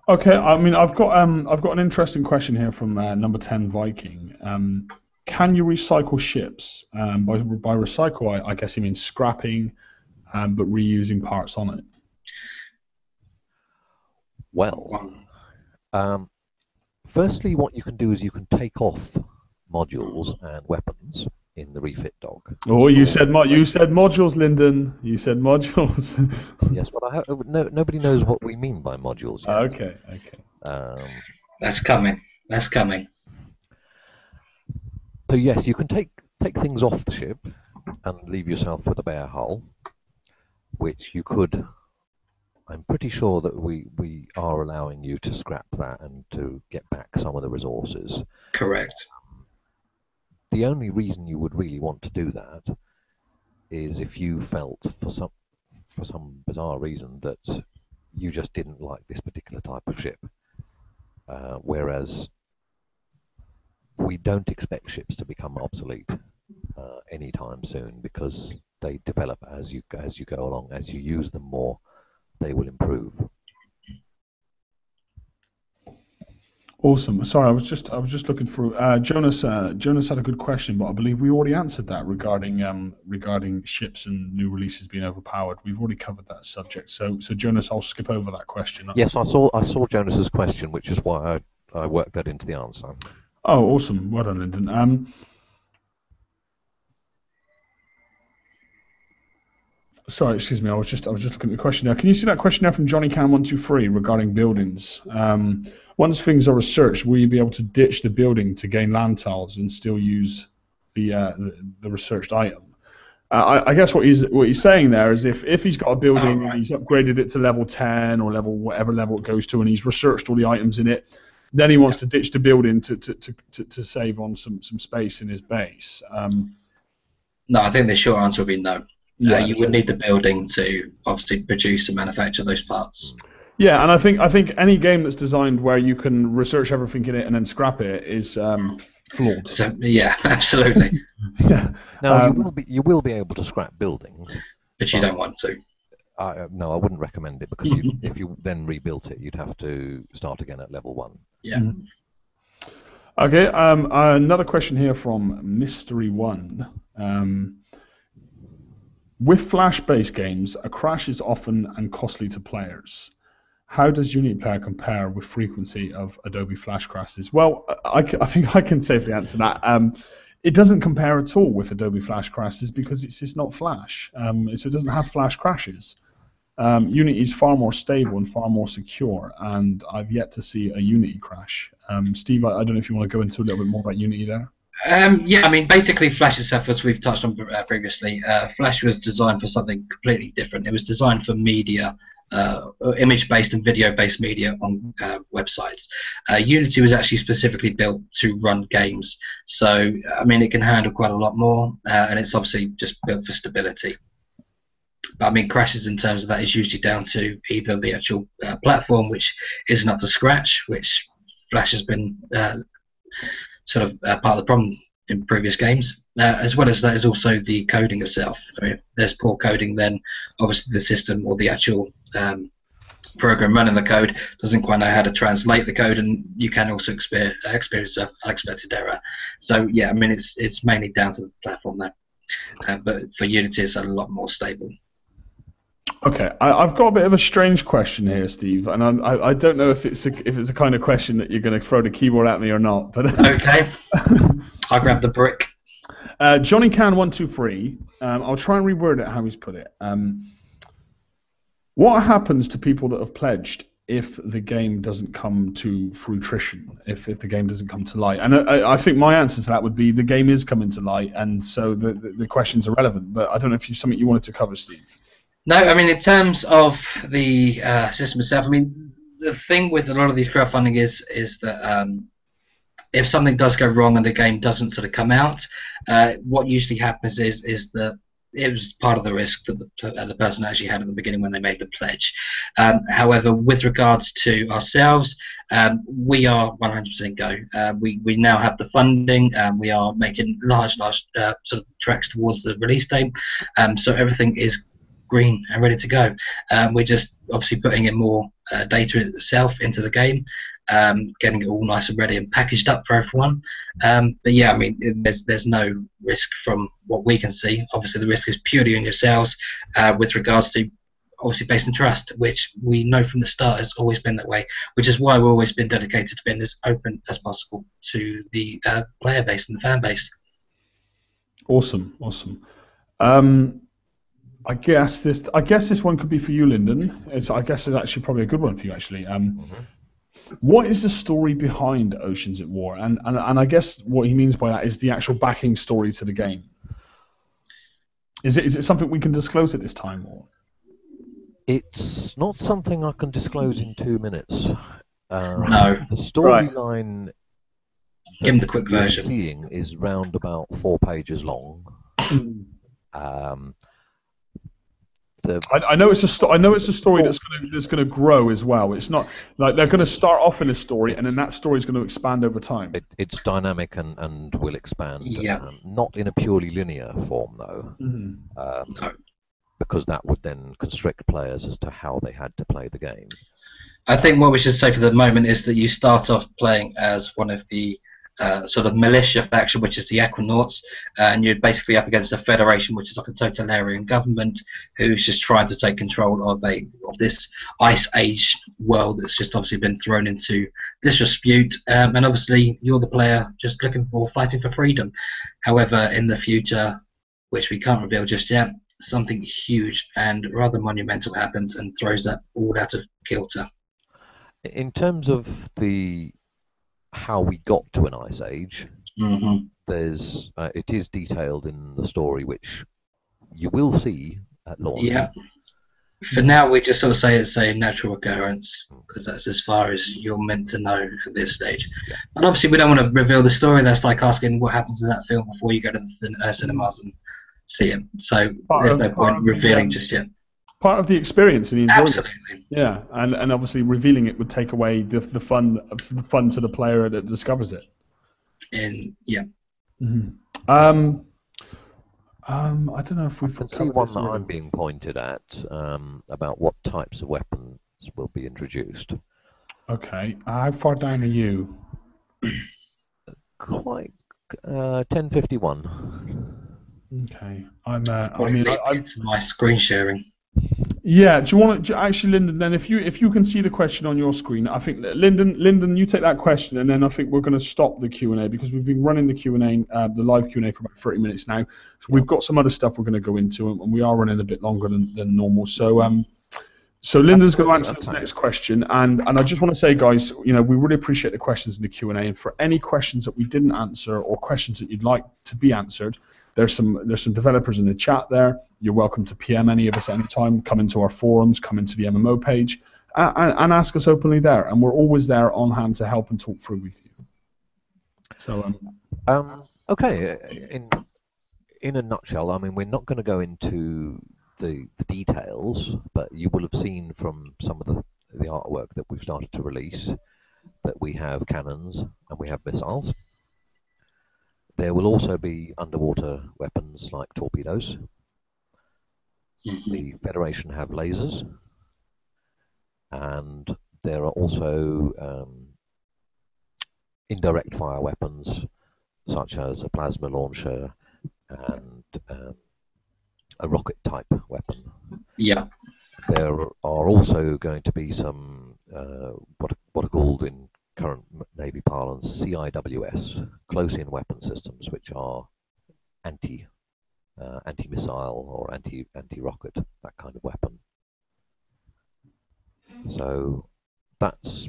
Okay, I mean, I've got an interesting question here from number 10 Viking. Can you recycle ships? By recycle, I guess he means scrapping, but reusing parts on it. Well, firstly, what you can do is you can take off modules and weapons in the refit dock. Oh, you said modules, Linden. You said modules. Yes, but nobody knows what we mean by modules yet. Okay. That's coming. So yes, you can take things off the ship and leave yourself with a bare hull, which you could. I'm pretty sure that we are allowing you to scrap that and to get back some of the resources. Correct. The only reason you would really want to do that is if you felt for some bizarre reason that you just didn't like this particular type of ship. Whereas we don't expect ships to become obsolete anytime soon, because they develop as you go along. As you use them more, they will improve. Awesome. Sorry, I was just looking through. Jonas had a good question, but I believe we already answered that regarding ships and new releases being overpowered. We've already covered that subject. So Jonas, I'll skip over that question. Yes, I saw Jonas's question, which is why I worked that into the answer. Oh, awesome. Well done, Linden. Sorry, excuse me. I was just looking at the question now. Can you see that question now from Johnny Cam 123 regarding buildings? Once things are researched, will you be able to ditch the building to gain land tiles and still use the researched item? I guess what he's saying there is if he's got a building and he's upgraded it to level 10 or whatever level it goes to, and he's researched all the items in it, then he wants to ditch the building to save on some space in his base. No, I think the short answer would be no. Yeah, you would need the building to obviously produce and manufacture those parts. Yeah, and I think any game that's designed where you can research everything in it and then scrap it is flawed. So yeah, absolutely. Yeah. Now you will be able to scrap buildings, But you don't want to. no, I wouldn't recommend it because if you then rebuilt it, you'd have to start again at level 1. Yeah. Okay. Another question here from Mystery One. With Flash-based games, a crash is often and costly to players. How does Unity Player compare with frequency of Adobe Flash crashes? Well, I think I can safely answer that. It doesn't compare at all with Adobe Flash crashes because it's just not Flash. So it doesn't have Flash crashes. Unity is far more stable and far more secure, and I've yet to see a Unity crash. Steve, I don't know if you want to go into a little bit more about Unity there. Yeah, I mean, basically, Flash itself, as we've touched on previously, Flash was designed for something completely different. It was designed for media, image-based and video-based media on websites. Unity was actually specifically built to run games, so I mean, it can handle quite a lot more, and it's obviously just built for stability. But I mean, crashes in terms of that is usually down to either the actual platform, which isn't up to scratch, which Flash has been sort of part of the problem in previous games, as well as that is also the coding itself. I mean, if there's poor coding, then obviously the system or the actual program running the code doesn't quite know how to translate the code, and you can also experience an unexpected error. So yeah, I mean, it's mainly down to the platform there, but for Unity it's a lot more stable. Okay, I've got a bit of a strange question here, Steve, and I don't know if it's a kind of question that you're going to throw the keyboard at me or not. But okay, I'll grab the brick. Johnny Can 123. I'll try and reword it how he's put it. What happens to people that have pledged if the game doesn't come to fruition? If the game doesn't come to light? And I think my answer to that would be the game is coming to light, and so the questions are relevant. But I don't know if it's something you wanted to cover, Steve. No, I mean, in terms of the system itself, I mean, the thing with a lot of these crowdfunding is that if something does go wrong and the game doesn't sort of come out, what usually happens is that it was part of the risk that the person actually had at the beginning when they made the pledge. However, with regards to ourselves, we are 100% go. We now have the funding. We are making large sort of tracks towards the release date. So everything is green and ready to go. We're just obviously putting in more data itself into the game, getting it all nice and ready and packaged up for everyone. But yeah, I mean, there's no risk from what we can see. Obviously, the risk is purely on yourselves with regards to obviously based on trust, which we know from the start has always been that way, which is why we've always been dedicated to being as open as possible to the player base and the fan base. Awesome. I guess this one could be for you, Linden. I guess it's actually probably a good one for you, actually. What is the story behind Oceans at War? And I guess what he means by that is the actual backing story to the game. Is it something we can disclose at this time? Or? It's not something I can disclose in 2 minutes. No. The storyline give him the quick version. Seeing is round about 4 pages long. I know it's a story that's going to grow as well. It's not like they're going to start off in a story and then that story is going to expand over time. It's dynamic and will expand. Yeah. Not in a purely linear form though, No. because that would then constrict players as to how they had to play the game. I think what we should say for the moment is that you start off playing as one of the sort of militia faction, which is the Aquanauts, and you're basically up against a federation, which is like a totalitarian government who's just trying to take control of this ice age world that's just obviously been thrown into disrepute, and obviously you're the player just fighting for freedom. However, in the future, which we can't reveal just yet, something huge and rather monumental happens and throws that all out of kilter. In terms of how we got to an ice age, there's it is detailed in the story, which you will see at launch. Yeah. For now, we just sort of say it's a natural occurrence because that's as far as you're meant to know at this stage. Yeah. And obviously, we don't want to reveal the story. That's like asking what happens in that film before you go to the cinemas and see it. So there's no point revealing just yet. part of the experience and the enjoyment. Absolutely. Yeah, and obviously revealing it would take away the fun to the player that discovers it. And yeah. Mm-hmm. I don't know if we've I can see covered one this that already. I'm being pointed at about what types of weapons will be introduced. Okay, how far down are you? Quite 1051. Okay, Probably lead me into my screen sharing. Yeah, do you want to actually, Linden? Then, if you can see the question on your screen, I think Linden, you take that question, and then I think we're going to stop the Q&A because we've been running the Q&A, the live Q&A for about 30 minutes now. So we've got some other stuff we're going to go into, and we are running a bit longer than normal. So Linden's going to answer this next question, and I just want to say, guys, we really appreciate the questions in the Q&A, and for any questions that we didn't answer or questions that you'd like to be answered, there's some developers in the chat there. You're welcome to PM any of us anytime. Come into our forums, come into the MMO page, and ask us openly there, and we're always there on hand to help and talk through with you. So okay, in a nutshell, I mean, we're not going to go into the details, but you will have seen from some of the artwork that we've started to release that we have cannons and we have missiles. There will also be underwater weapons like torpedoes. The Federation have lasers, and there are also indirect fire weapons such as a plasma launcher and a rocket type weapon. Yeah. There are also going to be some what are called in current Navy parlance CIWS, close-in weapon systems, which are anti-missile or anti-rocket, that kind of weapon. So that's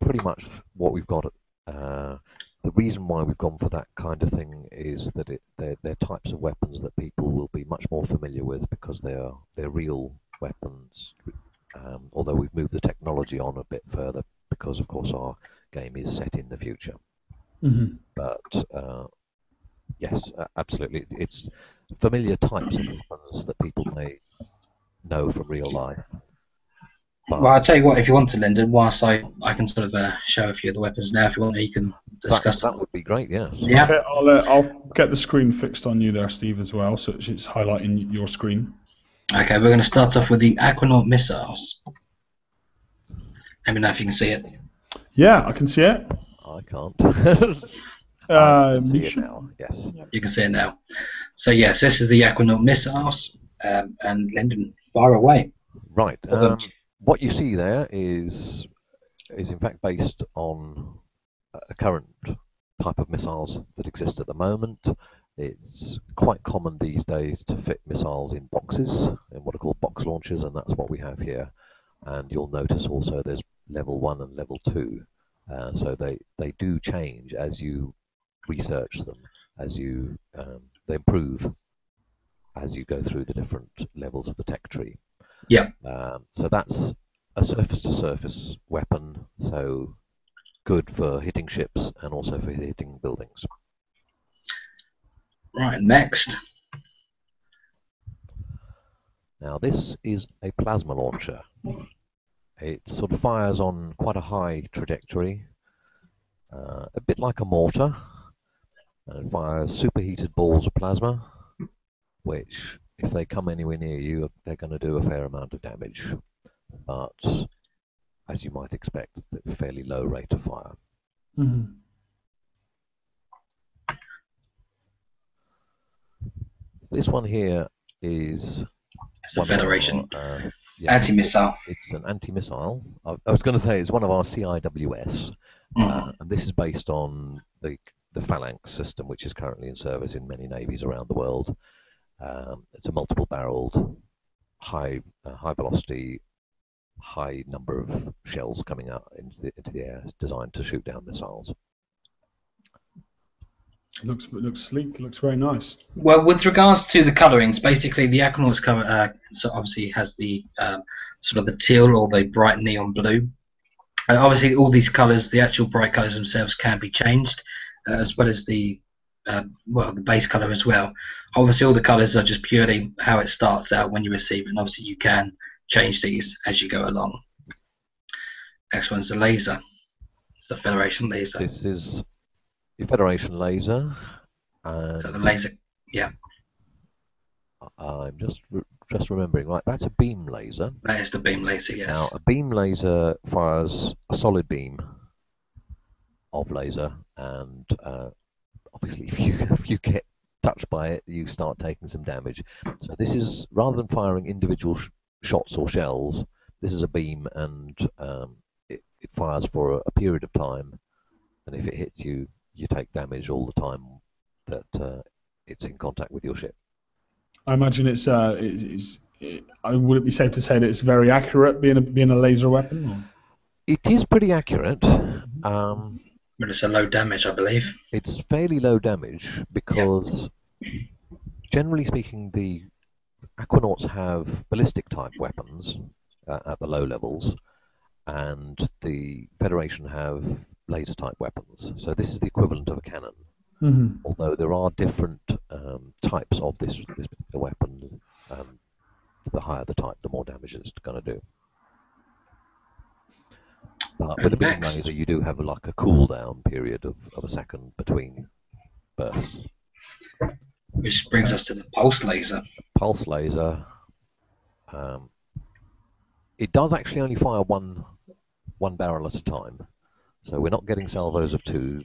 pretty much what we've got. The reason why we've gone for that kind of thing is that they're types of weapons that people will be much more familiar with because they're real weapons. Although we've moved the technology on a bit further because, of course, our game is set in the future. Mm-hmm. But yes, absolutely, it's familiar types of weapons that people may know from real life. But Well, I'll tell you what, if you want to, Linden, whilst I can sort of show a few of the weapons now, if you want, you can discuss that would be great, yes. Yeah. Okay, I'll get the screen fixed on you there, Steve, as well, so it's highlighting your screen. Okay, we're going to start off with the Aquanaut missiles. Let me know if you can see it. Yeah, I can see it. I can't. I can you see it should. now, yes. You can see it now. So yes, this is the Aquanaut missiles, and Linden, fire away. Right. What you see there is in fact based on a current type of missiles that exist at the moment. It's quite common these days to fit missiles in boxes, in what are called box launchers, and that's what we have here. And you'll notice also there's level 1 and level 2. So they do change as you research them, as you they improve as you go through the different levels of the tech tree. Yeah. So that's a surface-to-surface weapon, so good for hitting ships and also for hitting buildings. Right, next. Now this is a plasma launcher. It sort of fires on quite a high trajectory, a bit like a mortar, and it fires superheated balls of plasma, which, if they come anywhere near you, they're going to do a fair amount of damage. But, as you might expect, a fairly low rate of fire. Mm-hmm. This one here is it's a Federation yes, anti-missile. It's an anti-missile. I was going to say it's one of our CIWS, and this is based on the Phalanx system, which is currently in service in many navies around the world. It's a multiple-barreled, high velocity, high number of shells coming out into the air, designed to shoot down missiles. It looks sleek. It looks very nice. Well, with regards to the colourings, basically the Aquanaut's cover so obviously has the sort of the teal or the bright neon blue. Obviously, all these colours, the actual bright colours themselves, can be changed, as well as the well, the base color as well. Obviously, all the colors are just purely how it starts out when you receive it, and obviously you can change these as you go along. Next one's the laser, the Federation laser. This is the Federation laser, and So the laser, yeah, I'm just remembering. Right, that's a beam laser. that is the beam laser. Yes. Now, a beam laser fires a solid beam of laser, and obviously, if you get touched by it, you start taking some damage. So this is, rather than firing individual shots or shells, this is a beam, and it fires for a period of time, and if it hits you, you take damage all the time that it's in contact with your ship. I imagine would it be safe to say that it's very accurate, being a laser weapon? Or? It is pretty accurate. But it's a low damage, I believe. It's fairly low damage because, generally speaking, the Aquanauts have ballistic type weapons at the low levels, and the Federation have laser type weapons. So this is the equivalent of a cannon. Mm-hmm. Although there are different types of this particular weapon. The higher the type, the more damage it's going to do. But with a beam laser, you do have like a cooldown period of a second between bursts. Which brings us to the pulse laser. Pulse laser, it does actually only fire one barrel at a time, so we're not getting salvos of two.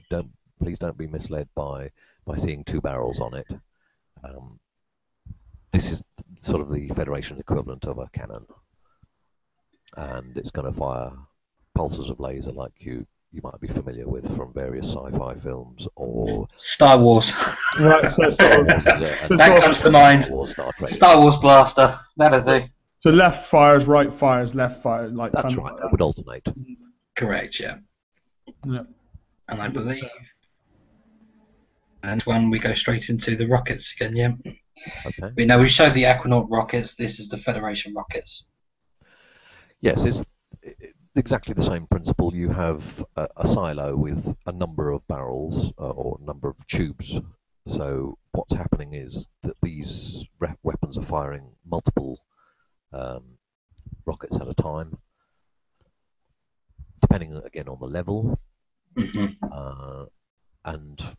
Please don't be misled by seeing two barrels on it. This is sort of the Federation equivalent of a cannon, and it's going to fire pulses of laser like you might be familiar with from various sci-fi films or Star Wars. Right, so that comes to mind. Star Wars blaster. That'll do. So left fires, right fires, left fires, like that's right. That would alternate. Correct. Yeah. Yeah. And I believe, and when we go straight into the rockets again, yeah. Okay. We know we showed the Aquanaut rockets. This is the Federation rockets. Yes, it's exactly the same principle. You have a silo with a number of barrels or a number of tubes. So what's happening is that these weapons are firing multiple rockets at a time, depending again on the level. Mm-hmm. And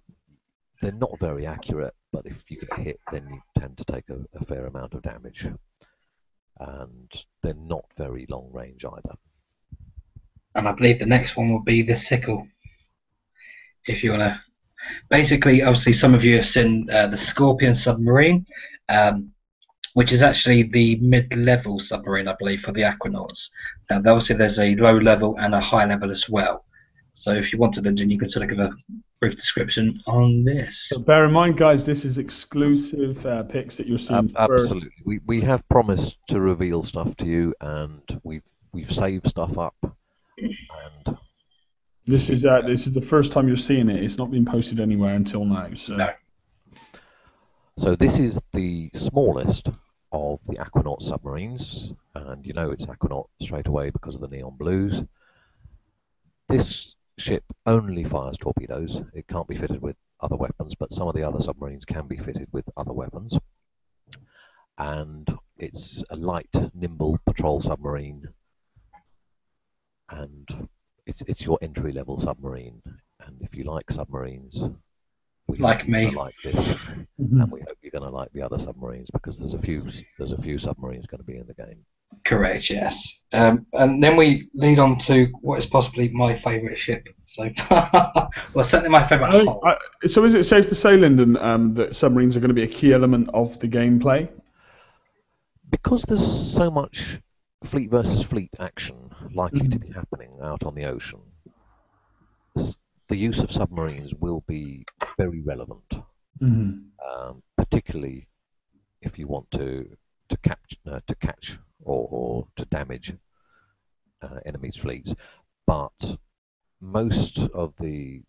they're not very accurate, but if you get hit, then you tend to take a fair amount of damage. And they're not very long range either. And I believe the next one will be the sickle. If you want to, basically, obviously, some of you have seen the Scorpion submarine, which is actually the mid-level submarine, I believe, for the Aquanauts. Now, obviously, there's a low level and a high level as well. So, if you wanted, then you can sort of give a brief description on this. So bear in mind, guys, this is exclusive pics that you're seeing. Absolutely, we have promised to reveal stuff to you, and we've saved stuff up. And this is the first time you're seeing it. It's not been posted anywhere until now. So. No. So this is the smallest of the Aquanaut submarines, and you know it's Aquanaut straight away because of the neon blues. This ship only fires torpedoes. It can't be fitted with other weapons, but some of the other submarines can be fitted with other weapons. And it's a light, nimble patrol submarine, and it's your entry-level submarine. And if you like submarines, we like me, like this, and we hope you're going to like the other submarines because there's a few submarines going to be in the game. Correct, yes. And then we lead on to what is possibly my favourite ship so far. Well, certainly my favourite hull. So is it safe to say, Linden, that submarines are going to be a key element of the gameplay? Because there's so much fleet versus fleet action likely to be happening out on the ocean, the use of submarines will be very relevant, particularly if you want to catch or to damage enemies' fleets. But most of the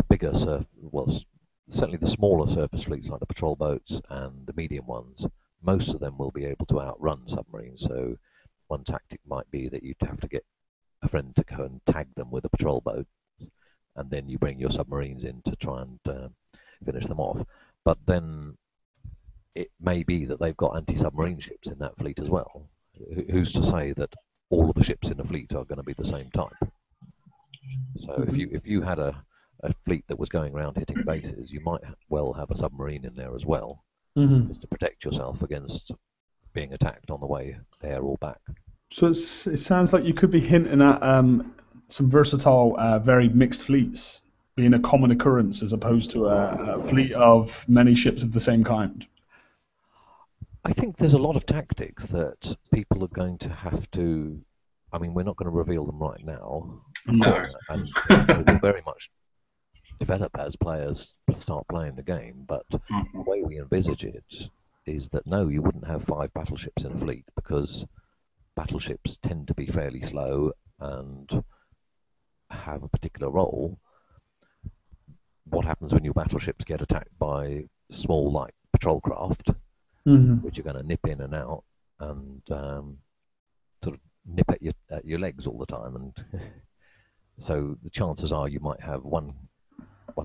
bigger certainly the smaller surface fleets like the patrol boats and the medium ones, most of them will be able to outrun submarines. So one tactic might be that you'd have to get a friend to go and tag them with a patrol boat, and then you bring your submarines in to try and finish them off. But then it may be that they've got anti-submarine ships in that fleet as well. Who's to say that all of the ships in the fleet are going to be the same type? So if you had a fleet that was going around hitting bases, you might well have a submarine in there as well, just to protect yourself against being attacked on the way there or back. So it sounds like you could be hinting at some versatile, very mixed fleets being a common occurrence as opposed to a fleet of many ships of the same kind. I think there's a lot of tactics that people are going to have to. I mean, we're not going to reveal them right now. No. And they will very much develop as players start playing the game. But the way we envisage it is that no, you wouldn't have 5 battleships in a fleet, because battleships tend to be fairly slow and have a particular role. What happens when your battleships get attacked by small, light patrol craft, which are going to nip in and out and sort of nip at your legs all the time, and so the chances are you might have one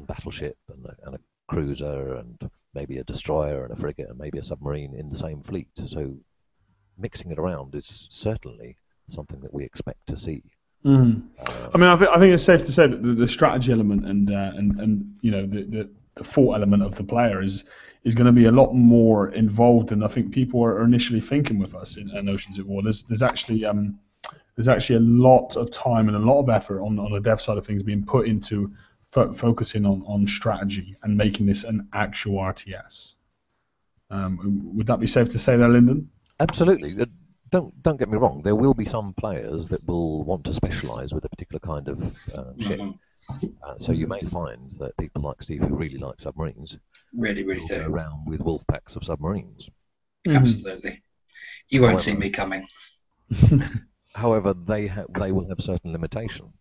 battleship and a cruiser and maybe a destroyer and a frigate and maybe a submarine in the same fleet. So mixing it around is certainly something that we expect to see. I mean, I think it's safe to say that the strategy element and you know the thought element of the player is going to be a lot more involved than I think people are initially thinking with us in Oceans at War. There's actually a lot of time and a lot of effort on the dev side of things being put into focusing on strategy and making this an actual RTS. Would that be safe to say there, Linden? Absolutely. Don't get me wrong. There will be some players that will want to specialise with a particular kind of ship. So you may find that people like Steve, who really like submarines, really will do. go around with wolf packs of submarines. Absolutely. You won't see me coming. However, they will have certain limitations.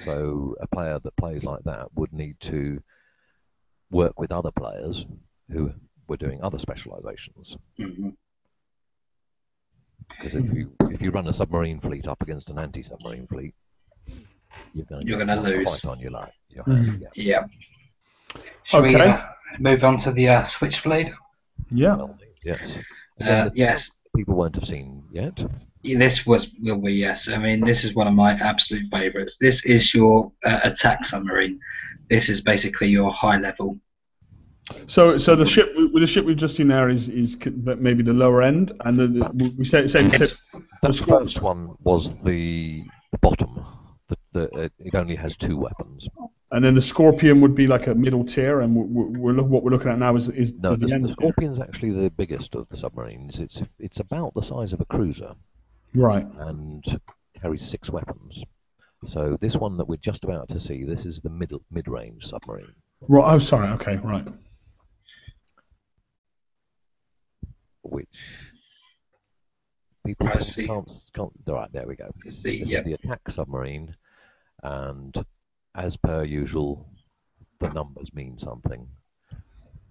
So a player that plays like that would need to work with other players who were doing other specialisations. Because if you run a submarine fleet up against an anti-submarine fleet, you're going to lose. Fight on your life. Yeah. Shall we move on to the Switchblade? Yeah. Well, yes. Yes. People won't have seen yet. This will be yes. I mean, this is one of my absolute favourites. This is your attack submarine. This is basically your high level. So the ship we've just seen there is maybe the lower end, and we say the first one was the bottom. It only has 2 weapons. And then the Scorpion would be like a middle tier, and what we're looking at now is the end. The Scorpion's actually the biggest of the submarines. It's about the size of a cruiser. Right. And carries 6 weapons. So this one that we're just about to see, this is the mid-range submarine. Right. Oh, sorry. Okay. Right. Which people can't. Right, there we go. This is the attack submarine, and as per usual, the numbers mean something.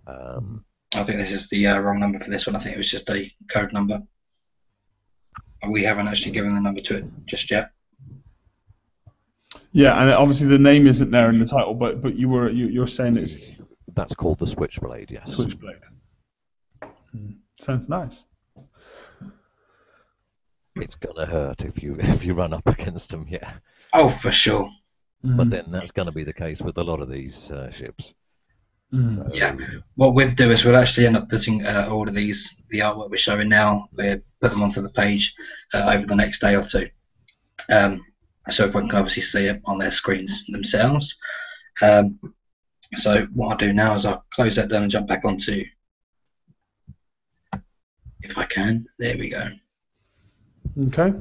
I think this is the wrong number for this one. I think it was just a code number. We haven't actually given the number to it just yet. Yeah, and obviously the name isn't there in the title, but you're saying that's called the Switchblade, yes. Switchblade. Sounds nice. It's gonna hurt if you run up against them, yeah. Oh, for sure. But then that's gonna be the case with a lot of these ships. So, yeah. What we'd do is we'll actually end up putting all of these, the artwork we're showing now, we'll put them onto the page over the next day or 2. So everyone can obviously see it on their screens themselves. So what I'll do now is I'll close that down and jump back onto, if I can. There we go. Okay.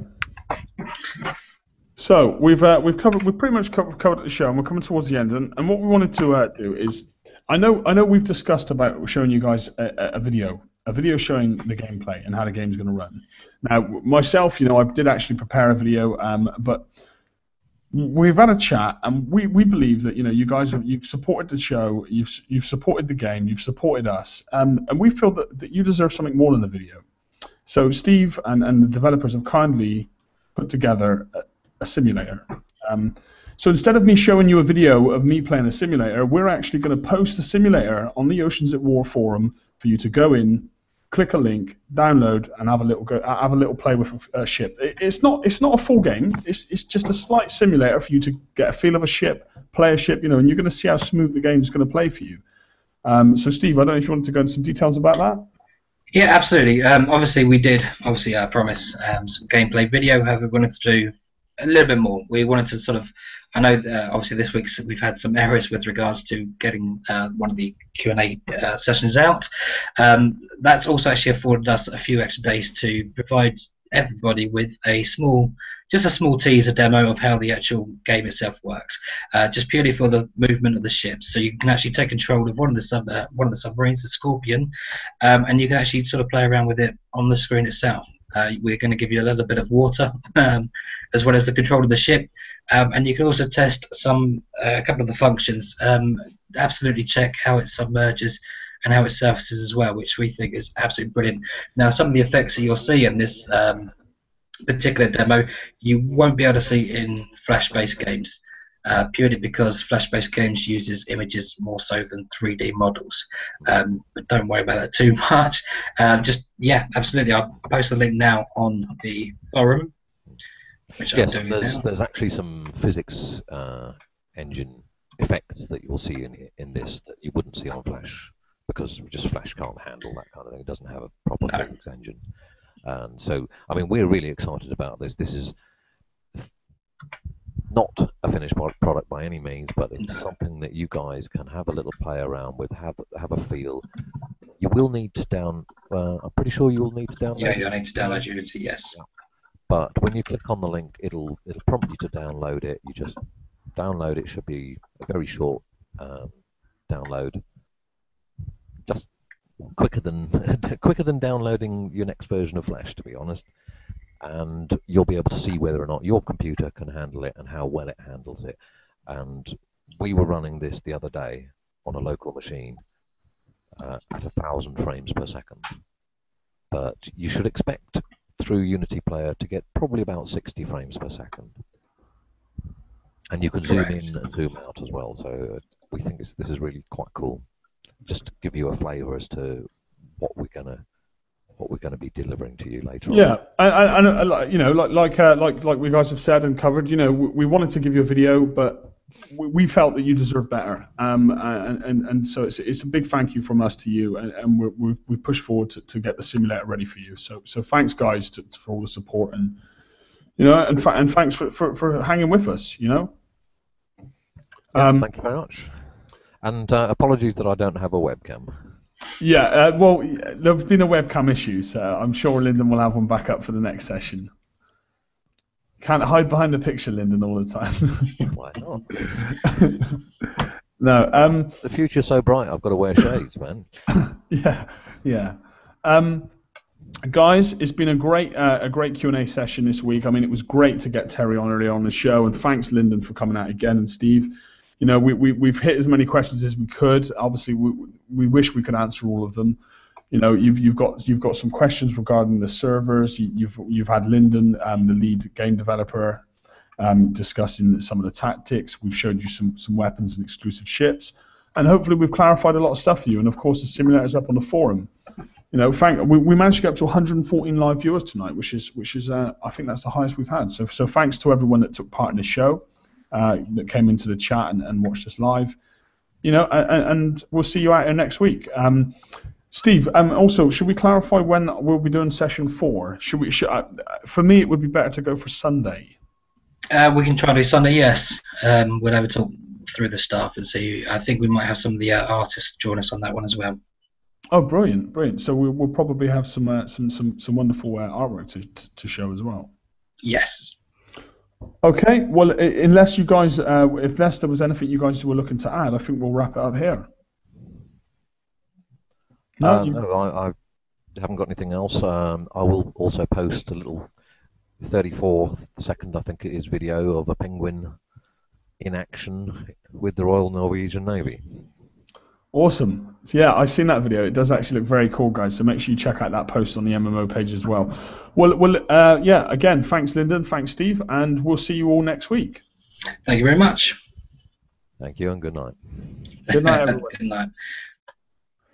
So we've pretty much covered the show, and we're coming towards the end. And what we wanted to do is, I know we've discussed about showing you guys a video showing the gameplay and how the game's going to run. Now, myself, I did actually prepare a video, but we've had a chat, and we believe that you guys you've supported the show, you've supported the game, you've supported us, and we feel that you deserve something more than the video. So Steve and the developers have kindly put together a simulator. So instead of me showing you a video of me playing a simulator, we're actually going to post the simulator on the Oceans at War forum for you to go in, click a link, download, and have a little play with a ship. It's not a full game. It's just a slight simulator for you to get a feel of a ship, play a ship, and you're going to see how smooth the game is going to play for you. So Steve, I don't know if you want to go into some details about that. Yeah, absolutely. Obviously, we did promise some gameplay video. However, we wanted to do a little bit more. We wanted to sort of, I know obviously this week we've had some errors with regards to getting one of the Q&A sessions out. That's also actually afforded us a few extra days to provide everybody with just a small teaser demo of how the actual game itself works, just purely for the movement of the ships. So you can actually take control of one of the submarines, the Scorpion, and you can actually sort of play around with it on the screen itself. We're going to give you a little bit of water, as well as the control of the ship, and you can also test a couple of the functions. Absolutely check how it submerges and how it surfaces as well, which we think is absolutely brilliant. Now, some of the effects that you'll see in this particular demo, you won't be able to see in Flash-based games, purely because Flash-based games uses images more so than 3D models. But don't worry about that too much. Absolutely. I'll post a link now on the forum. Yes, there's actually some physics engine effects that you'll see in this that you wouldn't see on Flash, because just Flash can't handle that kind of thing. It doesn't have a proper physics engine. And so, I mean, we're really excited about this. This is not a finished product by any means, but it's something that you guys can have a little play around with, have a feel. You will need to I'm pretty sure you will need to download. Yeah, you'll need to download Unity, yes. Yeah. But when you click on the link, it'll prompt you to download it. You just download it. It should be a very short download. Just quicker than downloading your next version of Flash, to be honest. And you'll be able to see whether or not your computer can handle it and how well it handles it. And we were running this the other day on a local machine at 1,000 frames per second. But you should expect through Unity Player to get probably about 60 frames per second. And you can zoom in and zoom out as well. So we think this is really quite cool. Just to give you a flavour as to what we're gonna be delivering to you later on. Yeah, and like we guys have said and covered, we wanted to give you a video, but we felt that you deserve better. And so it's a big thank you from us to you, and we push forward to get the simulator ready for you. So thanks guys for all the support, and and thanks for hanging with us. Thank you very much. And apologies that I don't have a webcam. Yeah, well, there's been a webcam issue, so I'm sure Linden will have one back up for the next session. Can't hide behind the picture, Linden, all the time. Why not? No. The future's so bright, I've got to wear shades, man. Yeah. Guys, it's been a great Q&A session this week. I mean, it was great to get Terry on earlier on the show, and thanks, Linden, for coming out again, and Steve. We've hit as many questions as we could. Obviously, we wish we could answer all of them. You've got some questions regarding the servers. You've had Linden, the lead game developer, discussing some of the tactics. We've showed you some weapons and exclusive ships, and hopefully we've clarified a lot of stuff for you. And of course, the simulator's up on the forum. We managed to get up to 114 live viewers tonight, which is I think that's the highest we've had. So thanks to everyone that took part in the show. That came into the chat and watched us live, and we'll see you out here next week. Steve, also, should we clarify when we'll be doing session 4? For me, it would be better to go for Sunday. We can try to do Sunday, yes. We'll have a talk through the staff and see. I think we might have some of the artists join us on that one as well. Oh, brilliant! So we'll probably have some wonderful artwork to show as well. Yes. Okay, well, unless there was anything you guys were looking to add, I think we'll wrap it up here. No, I haven't got anything else. I will also post a little 34-second, I think it is, video of a penguin in action with the Royal Norwegian Navy. Awesome. So yeah, I've seen that video. It does actually look very cool, guys. So make sure you check out that post on the MMO page as well. Well, again, thanks, Linden. Thanks, Steve. And we'll see you all next week. Thank you very much. Thank you and good night. Good night, everyone. Good night.